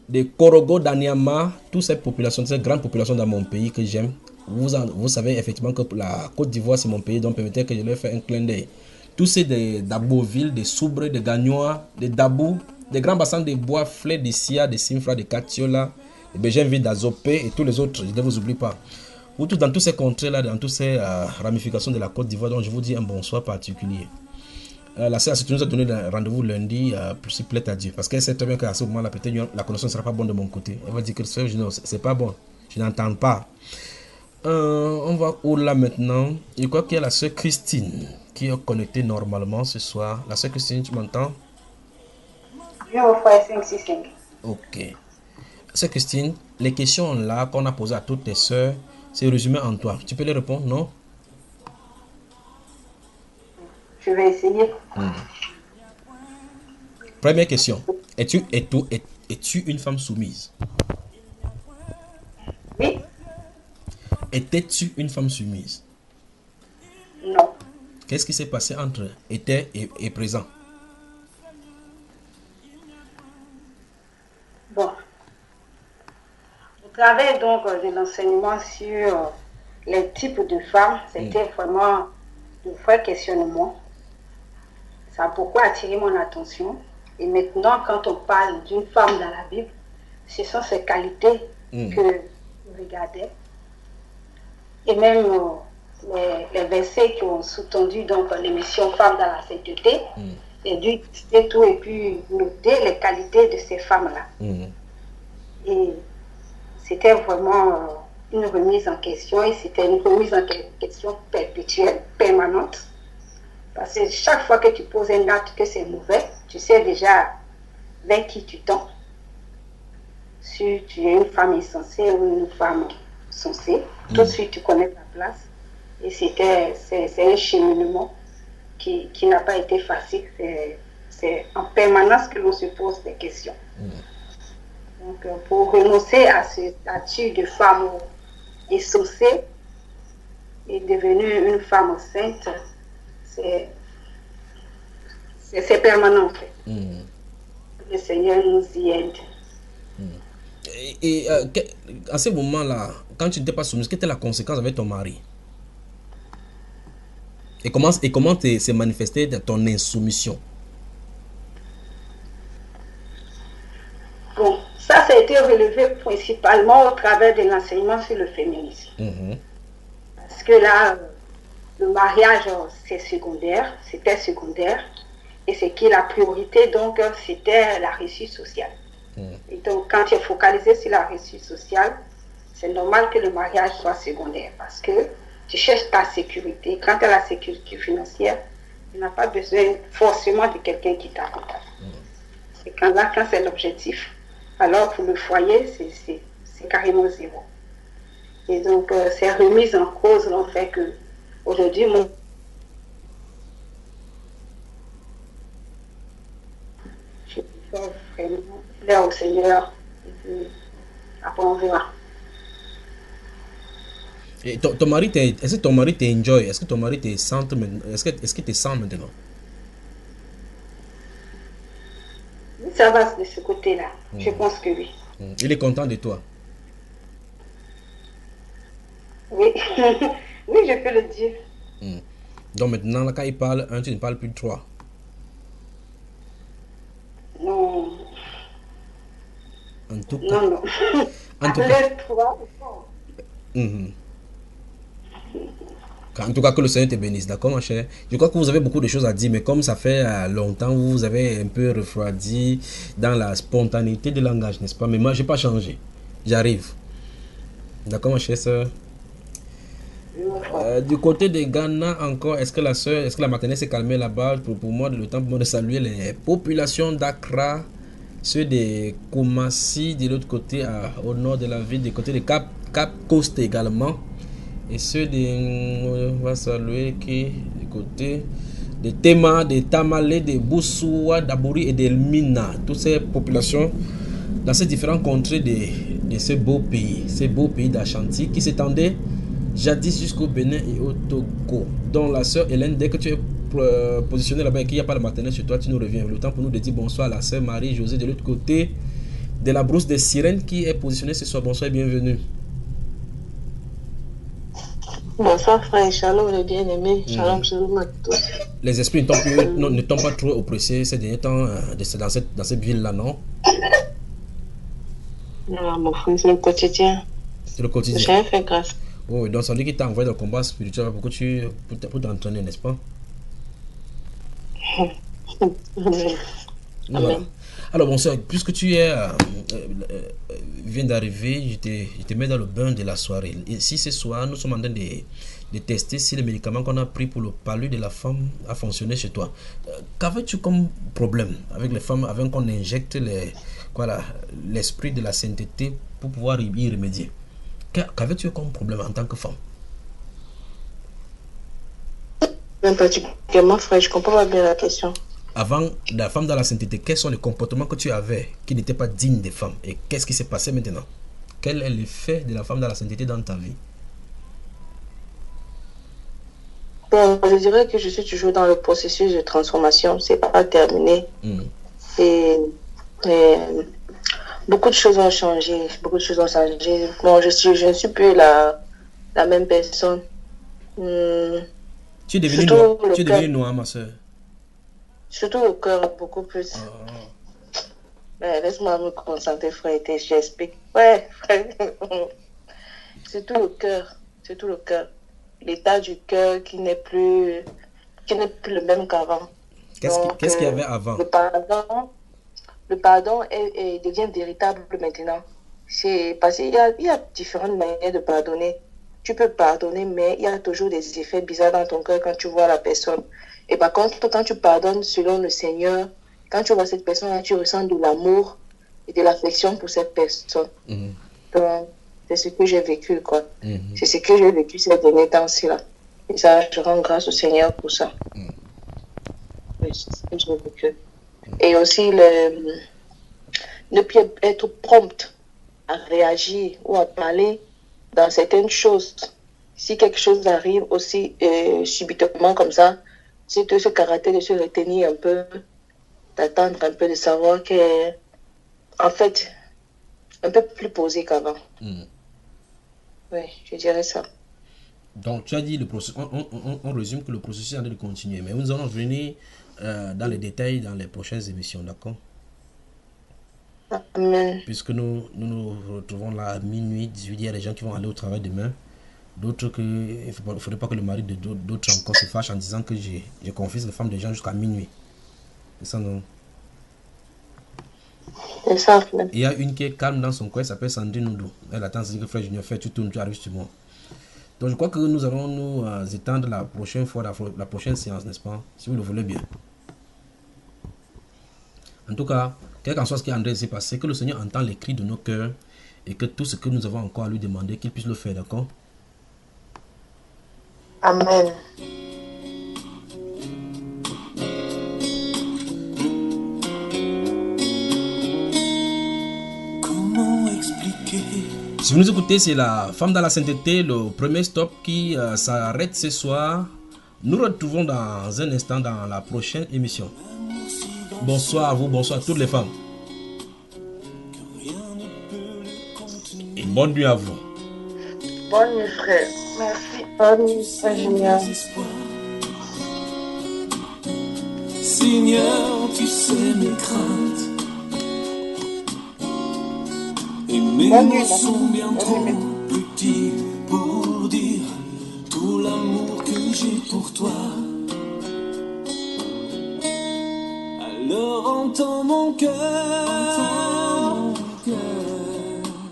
de Korogo, d'Anyama, toutes ces populations, ces grandes populations dans mon pays que j'aime. Vous savez effectivement que la Côte d'Ivoire c'est mon pays, donc permettez que je leur fasse un clin d'œil. Tous ces d'Aboville, de Soubre, de Gagnoa, de Dabou, des grands bassins de bois, Flé, de Sia, de Simfra, de Katiola, de Béjenville, d'Azopé et tous les autres, je ne vous oublie pas. Vous tous dans tous ces contrées-là, dans toutes ces ramifications de la Côte d'Ivoire, donc je vous dis un bonsoir particulier. La sœur, si tu nous as donné rendez-vous lundi, s'il plaît à Dieu, parce qu'elle sait très bien qu'à ce moment-là, peut-être la connexion ne sera pas bonne de mon côté. Elle va dire que c'est pas bon, je n'entends pas. On va où là maintenant? Je crois qu'il y a la sœur Christine qui est connectée normalement ce soir. La sœur Christine, tu m'entends? Oui, mon frère, 565. Ok. Sœur Christine, les questions là qu'on a posées à toutes tes sœurs, c'est résumé en toi. Tu peux les répondre, non? Je vais essayer. Première question. Es-tu une femme soumise? Oui. Étais-tu une femme soumise? Non. Qu'est-ce qui s'est passé entre était et présent? Bon. Au travers donc de l'enseignement sur les types de femmes, c'était vraiment de vrais questionnements. Ça a beaucoup attiré mon attention. Et maintenant, quand on parle d'une femme dans la Bible, ce sont ses qualités que je regardais. Et même les versets qui ont sous-tendu donc l'émission Femmes dans la sainteté, j'ai dû lister tout et puis noter les qualités de ces femmes-là. Et c'était vraiment une remise en question, et c'était une remise en question perpétuelle, permanente. Parce que chaque fois que tu poses un acte que c'est mauvais, tu sais déjà vers qui tu tends. Si tu es une femme insensée ou une femme sensée, tout de suite tu connais ta place. Et c'est un cheminement qui n'a pas été facile. C'est en permanence que l'on se pose des questions. Donc pour renoncer à ce statut de femme insensée et devenir une femme sainte, c'est permanent en fait. Le Seigneur nous y aide. Et à ce moment-là, quand tu n'étais pas soumise, quelle était la conséquence avec ton mari? Et comment s'est manifestée ton insoumission? Bon, ça a été relevé principalement au travers de l'enseignement sur le féminisme. Parce que là, le mariage, c'est secondaire, c'était secondaire. Et ce qui est la priorité, donc, c'était la réussite sociale. Et donc, quand tu es focalisé sur la réussite sociale, c'est normal que le mariage soit secondaire. Parce que tu cherches ta sécurité. Quand tu as la sécurité financière, tu n'as pas besoin forcément de quelqu'un qui t'accompagne. Et quand c'est l'objectif, alors pour le foyer, c'est carrément zéro. Et donc, ces remises en cause l'ont fait que aujourd'hui, je peux vraiment plaire au Seigneur. Et puis, après, on verra. Et ton mari, est-ce que ton mari t'enjoy? Est-ce que ton mari te sent maintenant? Est-ce qu'il te sent maintenant? Ça va de ce côté-là. Je pense que oui. Il est content de toi? Oui. Oui, je peux le dire. Donc maintenant, quand il parle 1, tu ne parles plus de 3. Non. En tout cas. Non. En tout cas. En tout cas, que le Seigneur te bénisse, d'accord, ma chère? Je crois que vous avez beaucoup de choses à dire, mais comme ça fait longtemps, vous avez un peu refroidi dans la spontanéité de langage, n'est-ce pas? Mais moi, je n'ai pas changé. J'arrive. D'accord, ma chère sœur? Du côté de Ghana encore, est-ce que la maternelle s'est calmée là-bas? Pour moi, le temps pour moi de saluer les populations d'Accra, ceux de Koumassi de l'autre côté, au nord de la ville, du côté de Cap Coast également. Et ceux de, on va saluer qui du côté de Tema, de Tamale, de Boussoua, d'Abouri et d'Elmina. Toutes ces populations dans ces différentes contrées de ce beau pays d'Ashanti qui s'étendait jadis jusqu'au Bénin et au Togo. Donc la sœur Hélène, dès que tu es positionnée là-bas et qu'il n'y a pas de maternelle chez toi, tu nous reviens. Le temps pour nous de dire bonsoir à la sœur Marie-Josée de l'autre côté de la brousse des sirènes qui est positionnée ce soir. Bonsoir et bienvenue. Bonsoir frère, shalom les bien-aimés, shalom à tous. Les esprits ne t'ont pas trop oppressés ces derniers temps dans cette ville-là, non? Non, mon frère, c'est le quotidien. C'est le quotidien. J'ai fait grâce. Oh, donc ça veut dire qu'il t'a envoyé dans le combat spirituel pour t'entraîner, n'est-ce pas? Amen. Voilà. Alors bon, puisque tu viens d'arriver, je te mets dans le bain de la soirée. Et si ce soir, nous sommes en train de tester si le médicament qu'on a pris pour le palu de la femme a fonctionné chez toi. Qu'avais-tu comme problème avec les femmes avant qu'on injecte l'esprit de la sainteté pour pouvoir y remédier? Qu'avais-tu comme problème en tant que femme? Même particulièrement, frère, je comprends pas bien la question. avant la femme dans la sainteté, quels sont les comportements que tu avais qui n'étaient pas dignes des femmes? Et qu'est-ce qui s'est passé maintenant? Quel est l'effet de la femme dans la sainteté dans ta vie? Bon, je dirais que je suis toujours dans le processus de transformation. C'est pas terminé. Et beaucoup de choses ont changé. Beaucoup de choses ont changé. Bon, je ne suis plus la même personne. Tu es devenue noire, ma soeur. Surtout le cœur, beaucoup plus. Mais laisse-moi me concentrer, frère, et j'explique. Ouais, frère. C'est tout le cœur. C'est tout le cœur. L'état du cœur qui n'est plus le même qu'avant. Qu'est-ce qu'il y avait avant? Le pardon devient véritable maintenant. C'est parce qu'il y a différentes manières de pardonner. Tu peux pardonner, mais il y a toujours des effets bizarres dans ton cœur quand tu vois la personne. Et par contre, quand tu pardonnes selon le Seigneur, quand tu vois cette personne-là, tu ressens de l'amour et de l'affection pour cette personne. Donc, c'est ce que j'ai vécu, quoi. C'est ce que j'ai vécu ces derniers temps-ci-là. Et ça, je rends grâce au Seigneur pour ça. Oui, c'est ce que j'ai vécu. Et aussi, ne plus être prompte à réagir ou à parler dans certaines choses. Si quelque chose arrive aussi subitement comme ça, c'est ce caractère de se retenir un peu, d'attendre un peu, de savoir que, en fait, un peu plus posé qu'avant. Oui, je dirais ça. Donc, tu as dit, on résume que le processus est en train de continuer, mais nous allons venir dans les détails dans les prochaines émissions, d'accord? Amen. Puisque nous nous retrouvons là à minuit, 18, il y a des gens qui vont aller au travail demain. D'autres il ne faudrait pas que le mari de d'autres encore se fâche en disant que je confise les femmes des gens jusqu'à minuit. C'est ça, non? C'est ça. Il y a une qui est calme dans son coin, elle s'appelle Sandrine Oudou. Elle attend, c'est que frère Junior fait, tu tournes, tu arrives sur moi. Donc je crois que nous allons nous étendre la prochaine fois, la prochaine séance, n'est-ce pas? Si vous le voulez bien. En tout cas, quel qu'en soit ce qui est en train de se passer, que le Seigneur entend les cris de nos cœurs et que tout ce que nous avons encore à lui demander, qu'il puisse le faire, d'accord? Amen. Comment expliquer? Si vous nous écoutez, c'est la femme dans la sainteté, le premier stop qui s'arrête ce soir. Nous retrouvons dans un instant dans la prochaine émission. Bonsoir à vous, bonsoir à toutes les femmes. Et bonne nuit à vous. Bonne nuit, frère. Merci. Bonne nuit, Seigneur. Seigneur, tu sais mes craintes. Et mes mots sont bien trop petits pour dire tout l'amour que j'ai pour toi. Alors entends mon cœur,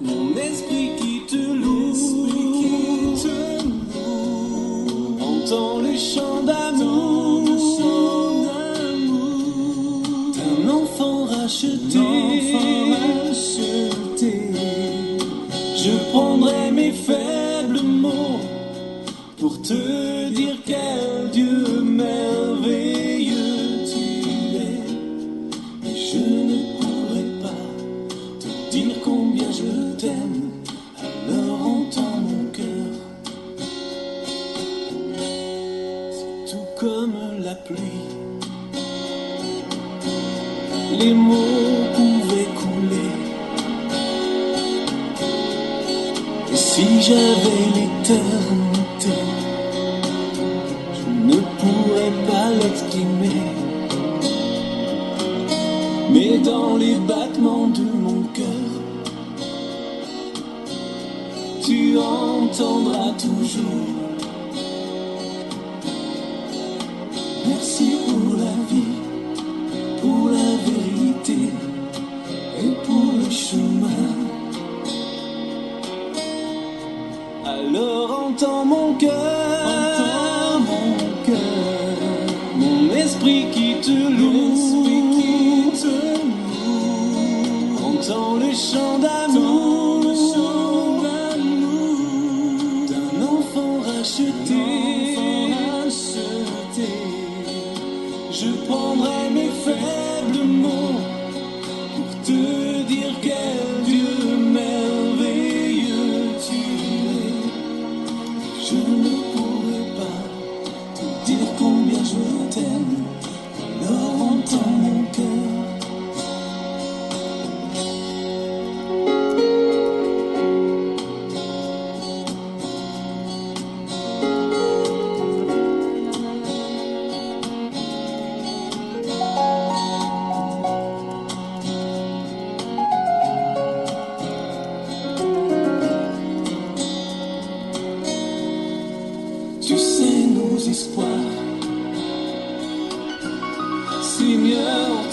mon esprit qui te loue, entends le chant d'amour d'un enfant racheté. Je prendrai mes faibles mots pour te dire quel Dieu merveilleux tu es. Et je ne pourrai pas te dire combien je t'aime. Alors entends mon cœur. C'est tout comme la pluie. Les mots pouvaient couler. Et si j'avais l'éternité, je ne pourrais pas l'exprimer. Mais dans les battements de mon cœur, tu entendras toujours. Merci pour la vie, pour la vérité et pour le chemin. Alors entends mon cœur, mon esprit qui te loue, entends le chant d'amour d'un enfant racheté. Je prendrai mes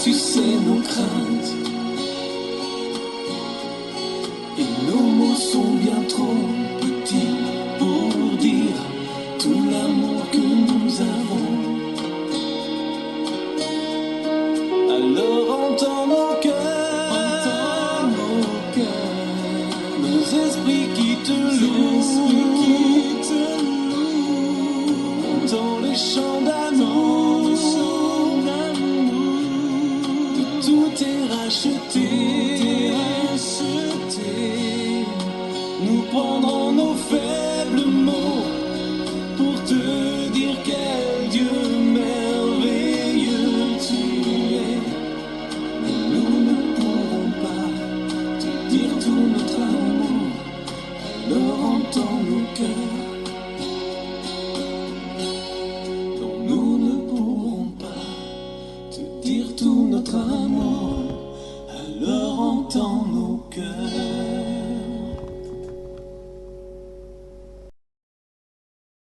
tu sais nos craintes. Et nos mots sont bien trop petits pour dire tout l'amour que nous avons. Alors entends nos cœurs, nos esprits qui te louent, entends les chants d'amour, de tout est racheté. Nous prendrons nos faibles mots pour te dire quel Dieu merveilleux tu es. Mais nous ne pourrons pas te dire tout notre amour. Alors entends nos cœurs.